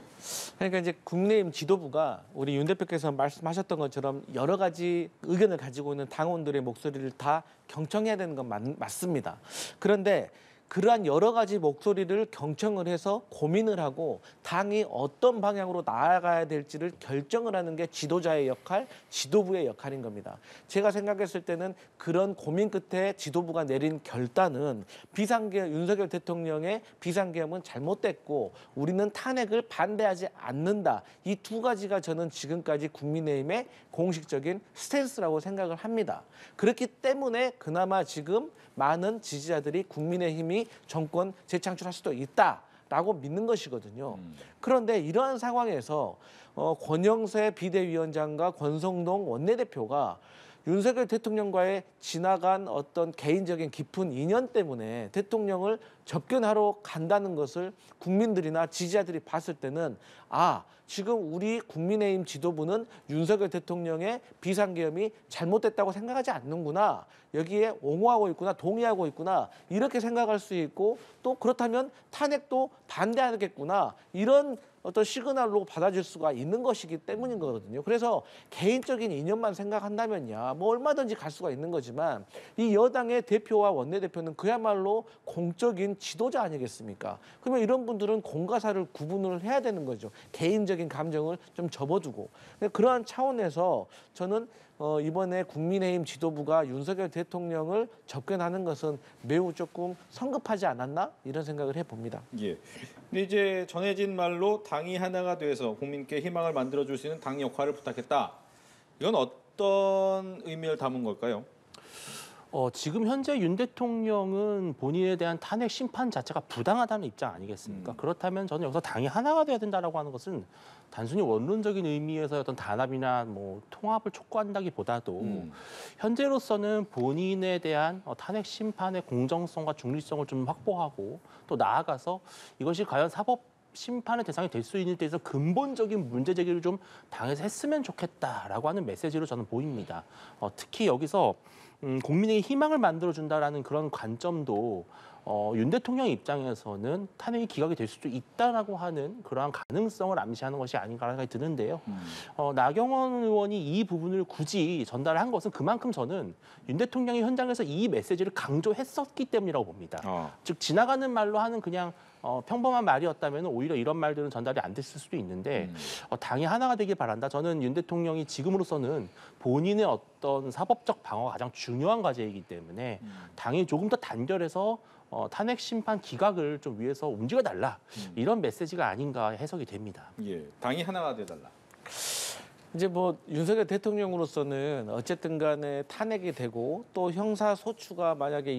그러니까 이제 국민의힘 지도부가 우리 윤 대표께서 말씀하셨던 것처럼 여러 가지 의견을 가지고 있는 당원들의 목소리를 다 경청해야 되는 건 맞습니다. 그런데 그러한 여러 가지 목소리를 경청을 해서 고민을 하고 당이 어떤 방향으로 나아가야 될지를 결정을 하는 게 지도자의 역할, 지도부의 역할인 겁니다. 제가 생각했을 때는 그런 고민 끝에 지도부가 내린 결단은 윤석열 대통령의 비상계엄은 잘못됐고 우리는 탄핵을 반대하지 않는다. 이 두 가지가 저는 지금까지 국민의힘의 공식적인 스탠스라고 생각을 합니다. 그렇기 때문에 그나마 지금 많은 지지자들이 국민의힘이 정권 재창출할 수도 있다라고 믿는 것이거든요. 그런데 이러한 상황에서 권영세 비대위원장과 권성동 원내대표가 윤석열 대통령과의 지나간 어떤 개인적인 깊은 인연 때문에 대통령을 접견하러 간다는 것을 국민들이나 지지자들이 봤을 때는 지금 우리 국민의힘 지도부는 윤석열 대통령의 비상계엄이 잘못됐다고 생각하지 않는구나. 여기에 옹호하고 있구나, 동의하고 있구나. 이렇게 생각할 수 있고, 또 그렇다면 탄핵도 반대하겠구나. 이런 어떤 시그널로 받아줄 수가 있는 것이기 때문인 거거든요. 그래서 개인적인 인연만 생각한다면야 뭐 얼마든지 갈 수가 있는 거지만 이 여당의 대표와 원내대표는 그야말로 공적인 지도자 아니겠습니까? 그러면 이런 분들은 공과 사를 구분을 해야 되는 거죠. 개인적인 감정을 좀 접어두고. 그러한 차원에서 저는 이번에 국민의힘 지도부가 윤석열 대통령을 접견하는 것은 매우 조금 성급하지 않았나 이런 생각을 해봅니다. 예. 근데 이제 전해진 말로 당이 하나가 돼서 국민께 희망을 만들어줄 수 있는 당 역할을 부탁했다. 이건 어떤 의미를 담은 걸까요? 지금 현재 윤 대통령은 본인에 대한 탄핵 심판 자체가 부당하다는 입장 아니겠습니까? 그렇다면 저는 여기서 당이 하나가 돼야 된다라고 하는 것은 단순히 원론적인 의미에서 어떤 단합이나 뭐 통합을 촉구한다기보다도 현재로서는 본인에 대한 탄핵 심판의 공정성과 중립성을 좀 확보하고 또 나아가서 이것이 과연 사법 심판의 대상이 될 수 있는 데서 근본적인 문제 제기를 좀 당에서 했으면 좋겠다라고 하는 메시지로 저는 보입니다. 특히 여기서 국민에게 희망을 만들어준다라는 그런 관점도 윤 대통령 입장에서는 탄핵이 기각이 될 수도 있다라고 하는 그러한 가능성을 암시하는 것이 아닌가라는 생각이 드는데요. 나경원 의원이 이 부분을 굳이 전달한 것은 그만큼 저는 윤 대통령이 현장에서 이 메시지를 강조했었기 때문이라고 봅니다. 즉 지나가는 말로 하는 그냥 평범한 말이었다면 오히려 이런 말들은 전달이 안 됐을 수도 있는데 당이 하나가 되길 바란다. 저는 윤 대통령이 지금으로서는 본인의 어떤 사법적 방어가 가장 중요한 과제이기 때문에 당이 조금 더 단결해서 탄핵 심판 기각을 좀 위해서 움직여달라. 이런 메시지가 아닌가 해석이 됩니다. 예. 당이 하나가 돼달라. 이제 뭐 윤석열 대통령으로서는 어쨌든 간에 탄핵이 되고 또 형사 소추가 만약에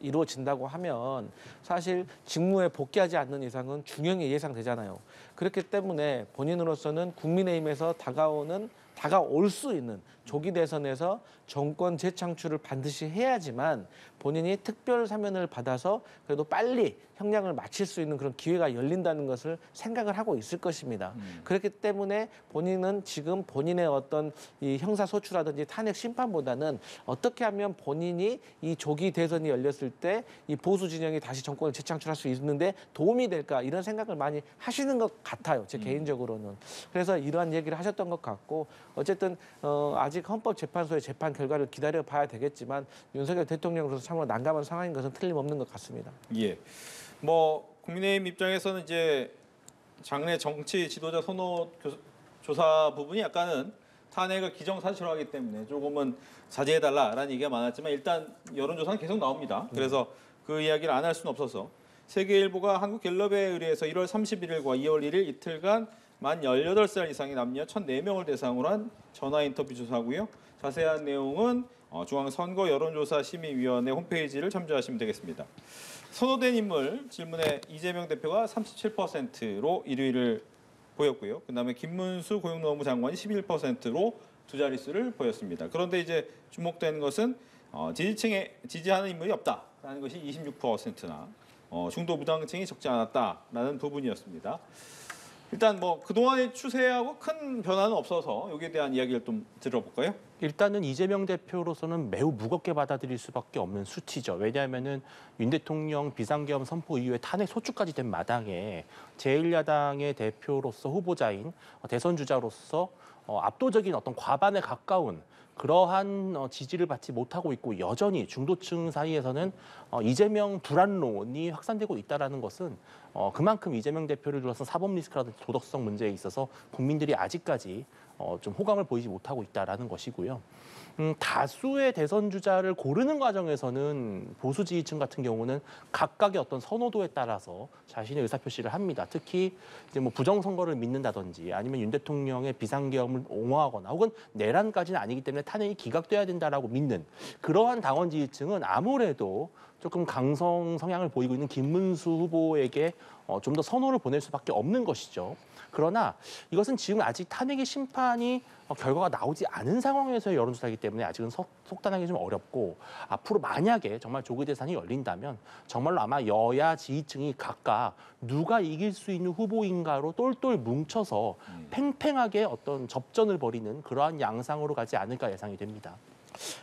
이루어진다고 하면 사실 직무에 복귀하지 않는 이상은 중형이 예상되잖아요. 그렇기 때문에 본인으로서는 국민의힘에서 다가올 수 있는 조기 대선에서 정권 재창출을 반드시 해야지만 본인이 특별 사면을 받아서 그래도 빨리 형량을 마칠 수 있는 그런 기회가 열린다는 것을 생각을 하고 있을 것입니다. 그렇기 때문에 본인은 지금 본인의 어떤 이 형사소추라든지 탄핵 심판보다는 어떻게 하면 본인이 이 조기 대선이 열렸을 때 이 보수 진영이 다시 정권을 재창출할 수 있는데 도움이 될까 이런 생각을 많이 하시는 것 같아요. 제 개인적으로는. 그래서 이러한 얘기를 하셨던 것 같고 어쨌든 아직 헌법재판소의 재판 결과를 기다려봐야 되겠지만 윤석열 대통령으로서 참으로 난감한 상황인 것은 틀림없는 것 같습니다. 예. 뭐 국민의힘 입장에서는 이제 장래 정치 지도자 선호 조사 부분이 약간은 탄핵을 기정사실화하기 때문에 조금은 자제해달라라는 얘기가 많았지만 일단 여론조사는 계속 나옵니다. 그래서 그 이야기를 안 할 수는 없어서 세계일보가 한국갤럽에 의뢰해서 1월 31일과 2월 1일 이틀간 만 18살 이상의 남녀 1,004명을 대상으로 한 전화 인터뷰 조사고요. 자세한 내용은 중앙선거 여론조사 심의위원회 홈페이지를 참조하시면 되겠습니다. 선호된 인물 질문에 이재명 대표가 37%로 1위를 보였고요. 그다음에 김문수 고용노동부 장관이 11%로 두 자릿수를 보였습니다. 그런데 이제 주목된 것은 지지층에 지지하는 인물이 없다라는 것이 26%나 중도 부당층이 적지 않았다라는 부분이었습니다. 일단 뭐 그동안의 추세하고 큰 변화는 없어서 여기에 대한 이야기를 좀 들어볼까요? 일단은 이재명 대표로서는 매우 무겁게 받아들일 수밖에 없는 수치죠. 왜냐하면은 윤 대통령 비상계엄 선포 이후에 탄핵 소추까지 된 마당에 제1야당의 대표로서 후보자인 대선 주자로서 압도적인 어떤 과반에 가까운 그러한 지지를 받지 못하고 있고 여전히 중도층 사이에서는 이재명 불안론이 확산되고 있다는 것은 그만큼 이재명 대표를 둘러싼 사법 리스크라든지 도덕성 문제에 있어서 국민들이 아직까지 좀 호감을 보이지 못하고 있다는 것이고요. 다수의 대선 주자를 고르는 과정에서는 보수 지지층 같은 경우는 각각의 어떤 선호도에 따라서 자신의 의사표시를 합니다. 특히 이제 뭐 부정선거를 믿는다든지 아니면 윤 대통령의 비상계엄을 옹호하거나 혹은 내란까지는 아니기 때문에 탄핵이 기각돼야 된다라고 믿는 그러한 당원 지지층은 아무래도 조금 강성 성향을 보이고 있는 김문수 후보에게 좀 더 선호를 보낼 수밖에 없는 것이죠. 그러나 이것은 지금 아직 탄핵의 심판이 결과가 나오지 않은 상황에서의 여론조사이기 때문에 아직은 속단하기 좀 어렵고 앞으로 만약에 정말 조기 대선이 열린다면 정말로 아마 여야 지지층이 각각 누가 이길 수 있는 후보인가로 똘똘 뭉쳐서 팽팽하게 어떤 접전을 벌이는 그러한 양상으로 가지 않을까 예상이 됩니다.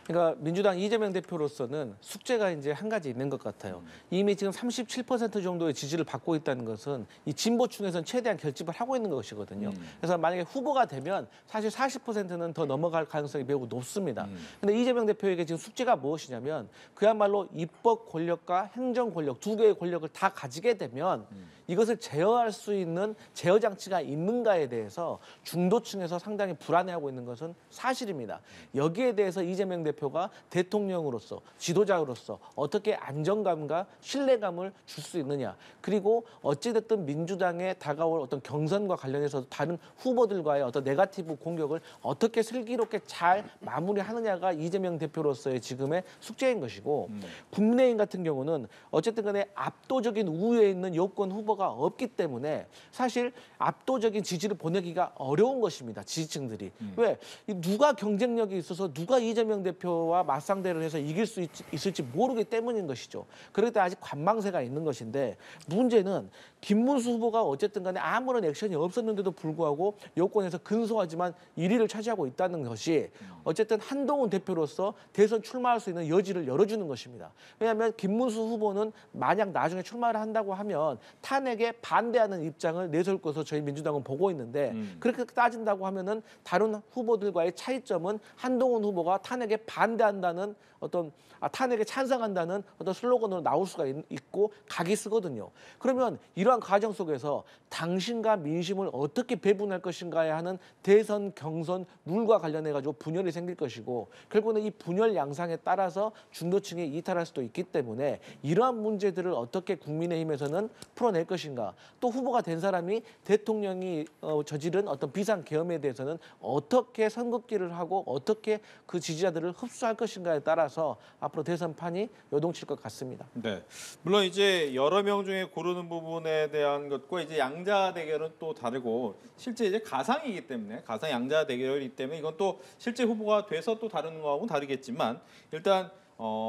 그러니까 민주당 이재명 대표로서는 숙제가 이제 한 가지 있는 것 같아요. 이미 지금 37% 정도의 지지를 받고 있다는 것은 이 진보층에서는 최대한 결집을 하고 있는 것이거든요. 그래서 만약에 후보가 되면 사실 40%는 더 넘어갈 가능성이 매우 높습니다. 근데 이재명 대표에게 지금 숙제가 무엇이냐면 그야말로 입법 권력과 행정 권력 두 개의 권력을 다 가지게 되면 이것을 제어할 수 있는 제어 장치가 있는가에 대해서 중도층에서 상당히 불안해하고 있는 것은 사실입니다. 여기에 대해서 이재명 대표가 대통령으로서 지도자로서 어떻게 안정감과 신뢰감을 줄 수 있느냐. 그리고 어찌됐든 민주당에 다가올 어떤 경선과 관련해서 다른 후보들과의 어떤 네거티브 공격을 어떻게 슬기롭게 잘 마무리하느냐가 이재명 대표로서의 지금의 숙제인 것이고 국민의힘 같은 경우는 어쨌든 간에 압도적인 우위에 있는 여권 후보가 없기 때문에 사실 압도적인 지지를 보내기가 어려운 것입니다. 지지층들이. 왜? 누가 경쟁력이 있어서 누가 이재명 대표와 맞상대를 해서 이길 수 있을지 모르기 때문인 것이죠. 그럴 때 아직 관망세가 있는 것인데 문제는 김문수 후보가 어쨌든 간에 아무런 액션이 없었는데도 불구하고 여권에서 근소하지만 1위를 차지하고 있다는 것이 어쨌든 한동훈 대표로서 대선 출마할 수 있는 여지를 열어주는 것입니다. 왜냐하면 김문수 후보는 만약 나중에 출마를 한다고 하면 탄핵에 반대하는 입장을 내세울 것으로 저희 민주당은 보고 있는데 그렇게 따진다고 하면은 다른 후보들과의 차이점은 한동훈 후보가 탄핵에 반대한다는 어떤 탄핵에 찬성한다는 어떤 슬로건으로 나올 수가 있고 각이 쓰거든요. 그러면 이러한 과정 속에서 당신과 민심을 어떻게 배분할 것인가에 하는 대선 경선 룰과 관련해 가지고 분열이 생길 것이고 결국은 이 분열 양상에 따라서 중도층이 이탈할 수도 있기 때문에 이러한 문제들을 어떻게 국민의힘에서는 풀어낼 것인가. 또 후보가 된 사람이 대통령이 저지른 어떤 비상 계엄에 대해서는 어떻게 선긋기를 하고 어떻게 그 지지자들을 흡수할 것인가에 따라서 앞으로 대선판이 요동칠 것 같습니다. 네, 물론 이제 여러 명 중에 고르는 부분에 대한 것과 이제 양자 대결은 또 다르고 실제 이제 가상이기 때문에 가상 양자 대결이기 때문에 이건 또 실제 후보가 돼서 또 다른 거하고는 다르겠지만 일단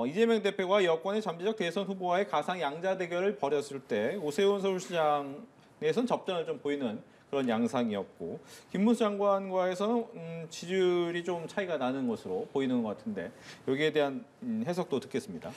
이재명 대표가 여권의 잠재적 대선 후보와의 가상 양자 대결을 벌였을 때 오세훈 서울시장에선 접전을 좀 보이는 그런 양상이었고 김문수 장관과에서는 지지율이 좀 차이가 나는 것으로 보이는 것 같은데 여기에 대한 해석도 듣겠습니다.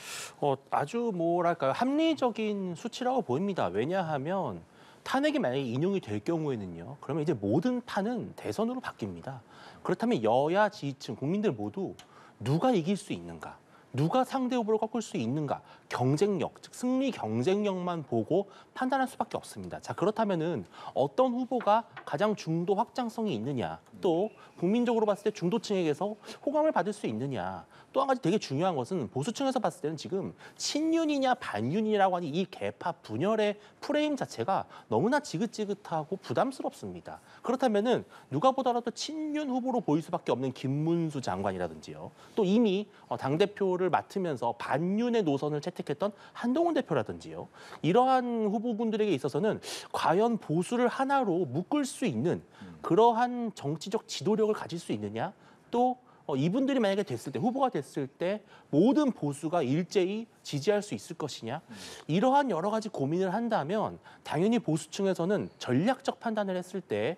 아주 뭐랄까요 합리적인 수치라고 보입니다. 왜냐하면 탄핵이 만약에 인용이 될 경우에는요. 그러면 이제 모든 판은 대선으로 바뀝니다. 그렇다면 여야 지지층 국민들 모두 누가 이길 수 있는가? 누가 상대 후보를 꺾을 수 있는가? 경쟁력, 즉 승리 경쟁력만 보고 판단할 수밖에 없습니다. 자, 그렇다면은 어떤 후보가 가장 중도 확장성이 있느냐? 또 국민적으로 봤을 때 중도층에게서 호감을 받을 수 있느냐? 또 한 가지 되게 중요한 것은 보수층에서 봤을 때는 지금 친윤이냐 반윤이라고 하는 이 계파 분열의 프레임 자체가 너무나 지긋지긋하고 부담스럽습니다. 그렇다면은 누가 보더라도 친윤 후보로 보일 수밖에 없는 김문수 장관이라든지요. 또 이미 당대표를 맡으면서 반윤의 노선을 채택했던 한동훈 대표라든지요. 이러한 후보군들에게 있어서는 과연 보수를 하나로 묶을 수 있는 그러한 정치적 지도력을 가질 수 있느냐? 또 이분들이 만약에 됐을 때 후보가 됐을 때 모든 보수가 일제히 지지할 수 있을 것이냐 이러한 여러 가지 고민을 한다면 당연히 보수층에서는 전략적 판단을 했을 때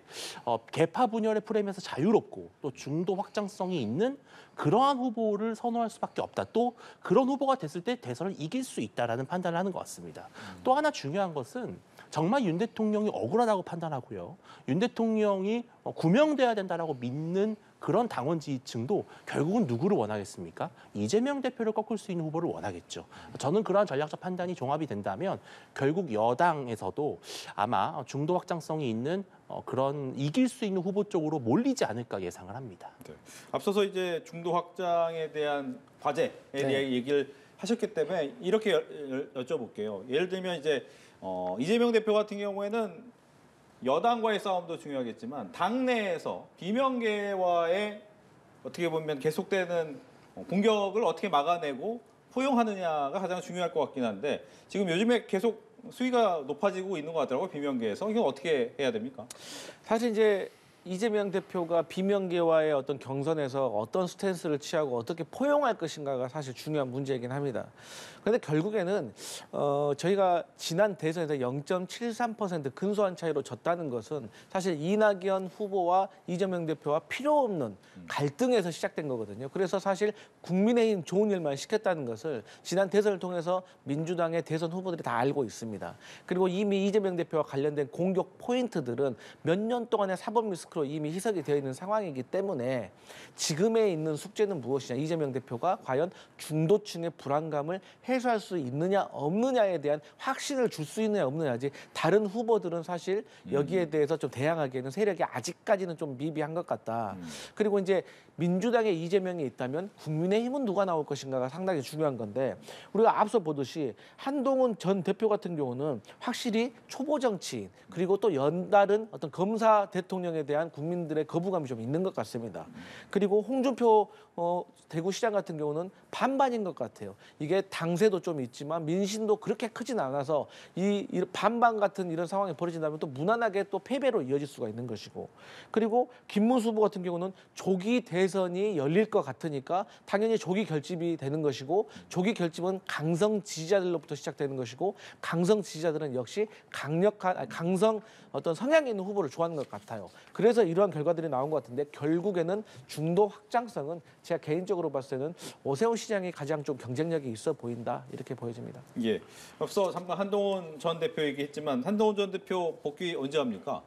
계파 분열의 프레임에서 자유롭고 또 중도 확장성이 있는 그러한 후보를 선호할 수밖에 없다. 또 그런 후보가 됐을 때 대선을 이길 수 있다라는 판단을 하는 것 같습니다. 또 하나 중요한 것은 정말 윤 대통령이 억울하다고 판단하고요. 윤 대통령이 구명돼야 된다라고 믿는 그런 당원 지지층도 결국은 누구를 원하겠습니까? 이재명 대표를 꺾을 수 있는 후보를 원하겠죠. 저는 그러한 전략적 판단이 종합이 된다면 결국 여당에서도 아마 중도 확장성이 있는 그런 이길 수 있는 후보 쪽으로 몰리지 않을까 예상을 합니다. 네. 앞서서 이제 중도 확장에 대한 과제에 대해 얘기를 하셨기 때문에 이렇게 여쭤볼게요. 예를 들면 이제 이재명 대표 같은 경우에는 여당과의 싸움도 중요하겠지만 당내에서 비명계와의 어떻게 보면 계속되는 공격을 어떻게 막아내고 포용하느냐가 가장 중요할 것 같긴 한데 지금 요즘에 계속 수위가 높아지고 있는 것 같더라고요. 비명계에서. 이건 어떻게 해야 됩니까? 사실 이제 이재명 대표가 비명계와의 어떤 경선에서 어떤 스탠스를 취하고 어떻게 포용할 것인가가 사실 중요한 문제이긴 합니다. 그런데 결국에는 저희가 지난 대선에서 0.73% 근소한 차이로 졌다는 것은 사실 이낙연 후보와 이재명 대표와 필요 없는 갈등에서 시작된 거거든요. 그래서 사실 국민의힘 좋은 일만 시켰다는 것을 지난 대선을 통해서 민주당의 대선 후보들이 다 알고 있습니다. 그리고 이미 이재명 대표와 관련된 공격 포인트들은 몇 년 동안의 사법 리스크 리스크로 이미 희석이 되어 있는 상황이기 때문에 지금에 있는 숙제는 무엇이냐. 이재명 대표가 과연 중도층의 불안감을 해소할 수 있느냐 없느냐에 대한 확신을 줄 수 있느냐 없느냐지, 다른 후보들은 사실 여기에 대해서 좀 대항하기에는 세력이 아직까지는 좀 미비한 것 같다. 그리고 이제 민주당에 이재명이 있다면 국민의힘은 누가 나올 것인가가 상당히 중요한 건데, 우리가 앞서 보듯이 한동훈 전 대표 같은 경우는 확실히 초보 정치인, 그리고 또 연달은 어떤 검사 대통령에 대한 국민들의 거부감이 좀 있는 것 같습니다. 그리고 홍준표 대구시장 같은 경우는 반반인 것 같아요. 이게 당세도 좀 있지만 민심도 그렇게 크진 않아서 이 반반 같은 이런 상황이 벌어진다면 또 무난하게 또 패배로 이어질 수가 있는 것이고, 그리고 김문수 후보 같은 경우는 조기 대선이 열릴 것 같으니까 당연히 조기 결집이 되는 것이고, 조기 결집은 강성 지지자들로부터 시작되는 것이고, 강성 지지자들은 역시 강성 어떤 성향이 있는 후보를 좋아하는 것 같아요. 그래서 이러한 결과들이 나온 것 같은데, 결국에는 중도 확장성은 제가 개인적으로 봤을 때는 오세훈 시장이 가장 좀 경쟁력이 있어 보인다, 이렇게 보여집니다. 예. 앞서 잠깐 한동훈 전 대표 얘기했지만 한동훈 전 대표 복귀 언제 합니까?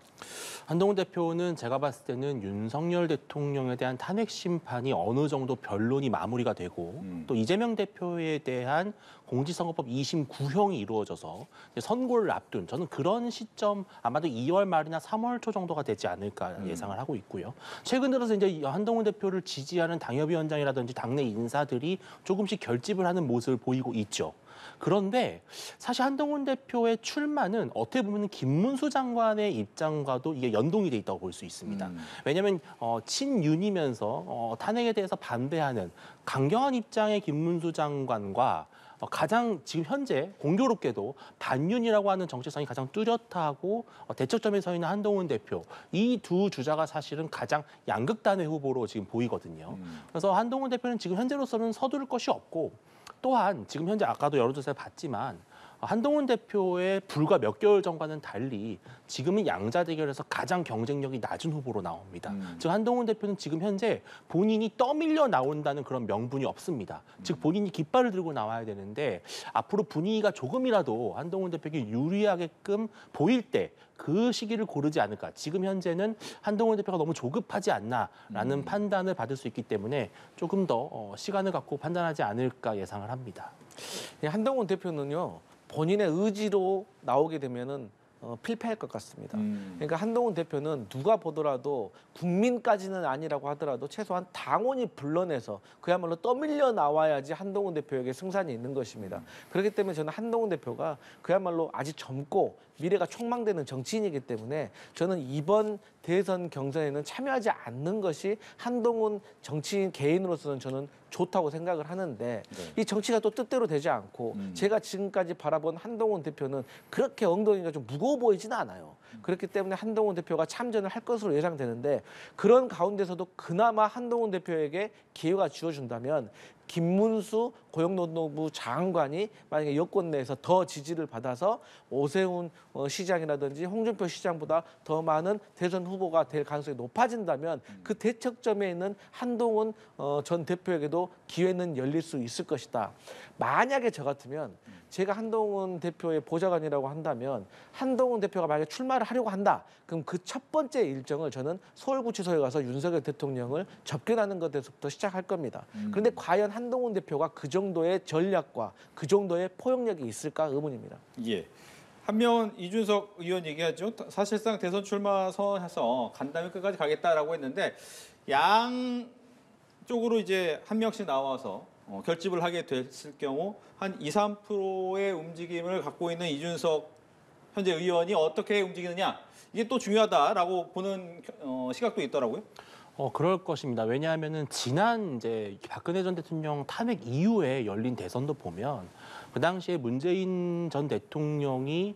한동훈 대표는 제가 봤을 때는 윤석열 대통령에 대한 탄핵 심판이 어느 정도 변론이 마무리가 되고 또 이재명 대표에 대한 공직선거법 2심 구형이 이루어져서 이제 선고를 앞둔, 저는 그런 시점 아마도 2월 말이나 3월 초 정도가 되지 않을까 예상을 하고 있고요. 최근 들어서 이제 한동훈 대표를 지지하는 당협위원장이라든지 당내 인사들이 조금씩 결집을 하는 모습을 보이고 있죠. 그런데 사실 한동훈 대표의 출마는 어떻게 보면 김문수 장관의 입장과도 이게 연동이 돼 있다고 볼 수 있습니다. 왜냐하면 친윤이면서 탄핵에 대해서 반대하는 강경한 입장의 김문수 장관과 가장 지금 현재 공교롭게도 반윤이라고 하는 정체성이 가장 뚜렷하고 대척점에 서 있는 한동훈 대표, 이 두 주자가 사실은 가장 양극단의 후보로 지금 보이거든요. 그래서 한동훈 대표는 지금 현재로서는 서두를 것이 없고, 또한 지금 현재 아까도 여론조사를 봤지만 한동훈 대표의 불과 몇 개월 전과는 달리 지금은 양자 대결에서 가장 경쟁력이 낮은 후보로 나옵니다. 즉 한동훈 대표는 지금 현재 본인이 떠밀려 나온다는 그런 명분이 없습니다. 즉 본인이 깃발을 들고 나와야 되는데, 앞으로 분위기가 조금이라도 한동훈 대표에게 유리하게끔 보일 때 그 시기를 고르지 않을까. 지금 현재는 한동훈 대표가 너무 조급하지 않나라는 판단을 받을 수 있기 때문에 조금 더 시간을 갖고 판단하지 않을까 예상을 합니다. 한동훈 대표는요, 본인의 의지로 나오게 되면은 필패할 것 같습니다. 그러니까 한동훈 대표는 누가 보더라도 국민까지는 아니라고 하더라도 최소한 당원이 불러내서 그야말로 떠밀려 나와야지 한동훈 대표에게 승산이 있는 것입니다. 그렇기 때문에 저는 한동훈 대표가 그야말로 아직 젊고 미래가 촉망되는 정치인이기 때문에 저는 이번 대선 경선에는 참여하지 않는 것이 한동훈 정치인 개인으로서는 저는 좋다고 생각을 하는데, 이 정치가 또 뜻대로 되지 않고 제가 지금까지 바라본 한동훈 대표는 그렇게 엉덩이가 좀 무거워 보이지는 않아요. 그렇기 때문에 한동훈 대표가 참전을 할 것으로 예상되는데, 그런 가운데서도 그나마 한동훈 대표에게 기회가 주어진다면 김문수 고용노동부 장관이 만약에 여권 내에서 더 지지를 받아서 오세훈 시장이라든지 홍준표 시장보다 더 많은 대선 후보가 될 가능성이 높아진다면 그 대척점에 있는 한동훈 전 대표에게도 기회는 열릴 수 있을 것이다. 만약에 저 같으면 제가 한동훈 대표의 보좌관이라고 한다면 한동훈 대표가 만약에 출마를 하려고 한다. 그럼 그 첫 번째 일정을 저는 서울구치소에 가서 윤석열 대통령을 접견하는 것에서부터 시작할 겁니다. 그런데 과연 한동훈 대표가 그 정도의 전략과 그 정도의 포용력이 있을까 의문입니다. 예. 한 명은 이준석 의원 얘기하죠. 사실상 대선 출마 선언해서 간다면 끝까지 가겠다라고 했는데, 양 쪽으로 이제 한 명씩 나와서 결집을 하게 됐을 경우 한 2, 3%의 움직임을 갖고 있는 이준석 현재 의원이 어떻게 움직이느냐, 이게 또 중요하다라고 보는 시각도 있더라고요. 그럴 것입니다. 왜냐하면은 지난 이제 박근혜 전 대통령 탄핵 이후에 열린 대선도 보면 그 당시에 문재인 전 대통령이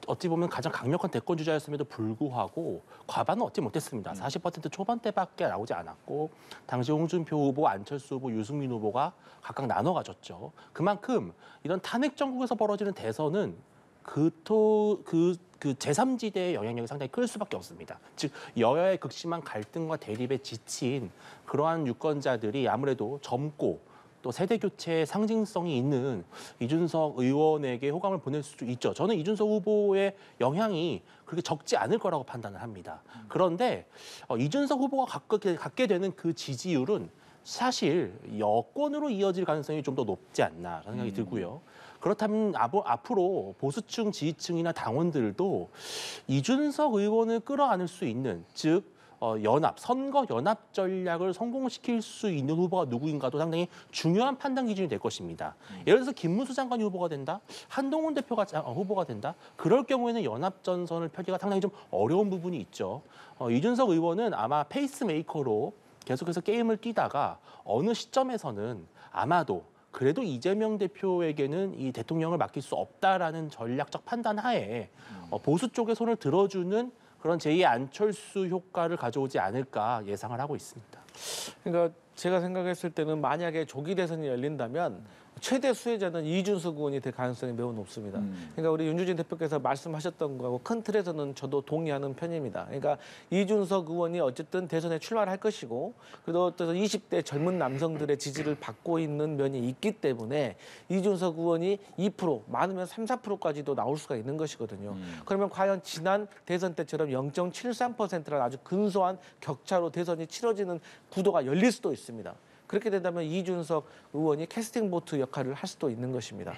어찌 보면 가장 강력한 대권 주자였음에도 불구하고 과반은 얻지 못했습니다. 40% 초반대밖에 나오지 않았고, 당시 홍준표 후보, 안철수 후보, 유승민 후보가 각각 나눠 가졌죠. 그만큼 이런 탄핵 정국에서 벌어지는 대선은 그 제3지대의 영향력이 상당히 클 수밖에 없습니다. 즉 여야의 극심한 갈등과 대립에 지친 그러한 유권자들이 아무래도 젊고 또 세대 교체의 상징성이 있는 이준석 의원에게 호감을 보낼 수도 있죠. 저는 이준석 후보의 영향이 그렇게 적지 않을 거라고 판단을 합니다. 그런데 이준석 후보가 갖게 되는 그 지지율은 사실 여권으로 이어질 가능성이 좀 더 높지 않나 생각이 들고요. 그렇다면 앞으로 보수층, 지지층이나 당원들도 이준석 의원을 끌어안을 수 있는, 즉 선거 연합 전략을 성공시킬 수 있는 후보가 누구인가도 상당히 중요한 판단 기준이 될 것입니다. 예를 들어서 김문수 장관이 후보가 된다, 한동훈 대표가 후보가 된다. 그럴 경우에는 연합 전선을 펴기가 상당히 좀 어려운 부분이 있죠. 이준석 의원은 아마 페이스메이커로 계속해서 게임을 뛰다가 어느 시점에서는 아마도 그래도 이재명 대표에게는 이 대통령을 맡길 수 없다라는 전략적 판단 하에 보수 쪽에 손을 들어주는 그런 제2의 안철수 효과를 가져오지 않을까 예상을 하고 있습니다. 그러니까 제가 생각했을 때는 만약에 조기 대선이 열린다면 최대 수혜자는 이준석 의원이 될 가능성이 매우 높습니다. 그러니까 우리 윤주진 대표께서 말씀하셨던 거하고 큰 틀에서는 저도 동의하는 편입니다. 그러니까 이준석 의원이 어쨌든 대선에 출마를 할 것이고, 그래도 어떤 20대 젊은 남성들의 지지를 받고 있는 면이 있기 때문에 이준석 의원이 2%, 많으면 3, 4%까지도 나올 수가 있는 것이거든요. 그러면 과연 지난 대선 때처럼 0.73%라는 아주 근소한 격차로 대선이 치러지는 구도가 열릴 수도 있습니다. 그렇게 된다면 이준석 의원이 캐스팅 보트 역할을 할 수도 있는 것입니다.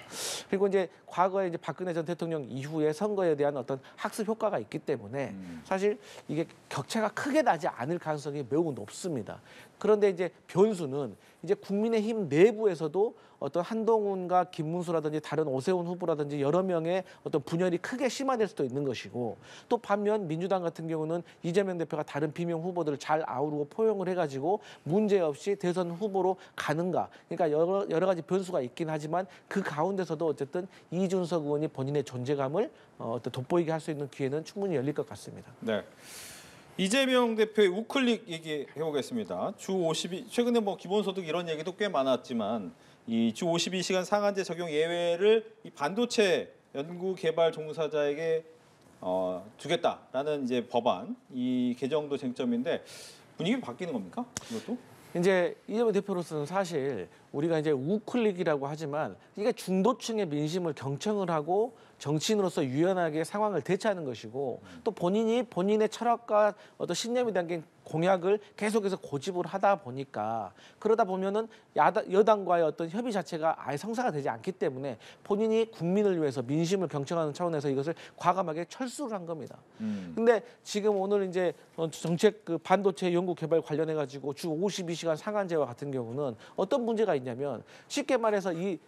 그리고 이제 과거에 이제 박근혜 전 대통령 이후에 선거에 대한 어떤 학습 효과가 있기 때문에 사실 이게 격차가 크게 나지 않을 가능성이 매우 높습니다. 그런데 이제 변수는 이제 국민의힘 내부에서도 어떤 한동훈과 김문수라든지 다른 오세훈 후보라든지 여러 명의 어떤 분열이 크게 심화될 수도 있는 것이고, 또 반면 민주당 같은 경우는 이재명 대표가 다른 비명 후보들을 잘 아우르고 포용을 해가지고 문제없이 대선 후보로 가는가. 그러니까 여러 가지 변수가 있긴 하지만 그 가운데서도 어쨌든 이준석 의원이 본인의 존재감을 어떤 돋보이게 할 수 있는 기회는 충분히 열릴 것 같습니다. 네. 이재명 대표의 우클릭 얘기해 보겠습니다. 주 52, 최근에 뭐 기본소득 이런 얘기도 꽤 많았지만 이 주 52시간 상한제 적용 예외를 이 반도체 연구 개발 종사자에게 주겠다라는 이제 법안, 이 개정도 쟁점인데 분위기 바뀌는 겁니까? 이것도? 이제 이재명 대표로서는 사실 우리가 이제 우클릭이라고 하지만 이게 중도층의 민심을 경청을 하고 정치인으로서 유연하게 상황을 대처하는 것이고, 또 본인의 철학과 어떤 신념이 담긴 공약을 계속해서 고집을 하다 보니까, 그러다 보면은 여당과의 어떤 협의 자체가 아예 성사가 되지 않기 때문에 본인이 국민을 위해서 민심을 경청하는 차원에서 이것을 과감하게 철수를 한 겁니다. 근데 지금 오늘 이제 정책 그 반도체 연구 개발 관련해 가지고 주 52시간 상한제와 같은 경우는 어떤 문제가 있냐면, 쉽게 말해서 이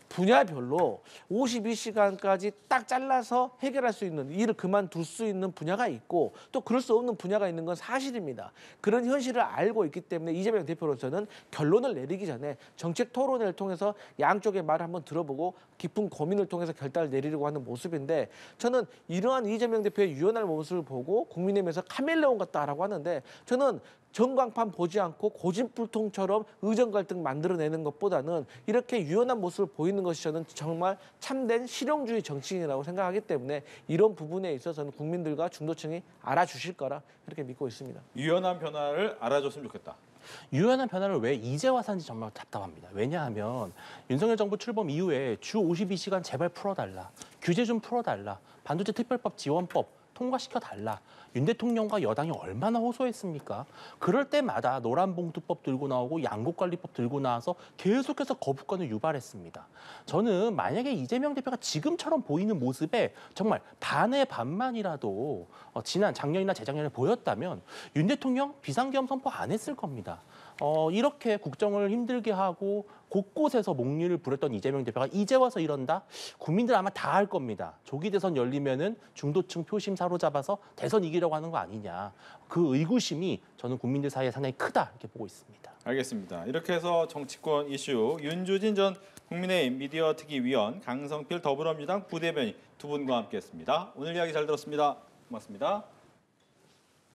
분야별로 52시간까지 딱 잘라서 해결할 수 있는, 일을 그만둘 수 있는 분야가 있고, 또 그럴 수 없는 분야가 있는 건 사실입니다. 그런 현실을 알고 있기 때문에 이재명 대표로서는 결론을 내리기 전에 정책 토론회를 통해서 양쪽의 말을 한번 들어보고 깊은 고민을 통해서 결단을 내리려고 하는 모습인데, 저는 이러한 이재명 대표의 유연한 모습을 보고 국민의힘에서 카멜레온 같다라고 하는데, 저는 전광판 보지 않고 고집불통처럼 의정 갈등 만들어내는 것보다는 이렇게 유연한 모습을 보이는 것이 저는 정말 참된 실용주의 정치인이라고 생각하기 때문에 이런 부분에 있어서는 국민들과 중도층이 알아주실 거라 그렇게 믿고 있습니다. 유연한 변화를 알아줬으면 좋겠다. 유연한 변화를 왜 이제 와서 하는지 정말 답답합니다. 왜냐하면 윤석열 정부 출범 이후에 주 52시간 제발 풀어달라. 규제 좀 풀어달라. 반도체 특별법 지원법 통과시켜달라. 윤 대통령과 여당이 얼마나 호소했습니까? 그럴 때마다 노란봉투법 들고 나오고 양곡관리법 들고 나와서 계속해서 거부권을 유발했습니다. 저는 만약에 이재명 대표가 지금처럼 보이는 모습에 정말 반의 반만이라도 작년이나 재작년에 보였다면 윤 대통령 비상계엄 선포 안 했을 겁니다. 이렇게 국정을 힘들게 하고 곳곳에서 목리를 부렸던 이재명 대표가 이제 와서 이런다? 국민들 아마 다 할 겁니다. 조기 대선 열리면은 중도층 표심 사로잡아서 대선 이기려고 하는 거 아니냐. 그 의구심이 저는 국민들 사이에 상당히 크다 이렇게 보고 있습니다. 알겠습니다. 이렇게 해서 정치권 이슈 윤주진 전 국민의힘 미디어특위위원, 강성필 더불어민주당 부대변인 두 분과 함께했습니다. 오늘 이야기 잘 들었습니다. 고맙습니다.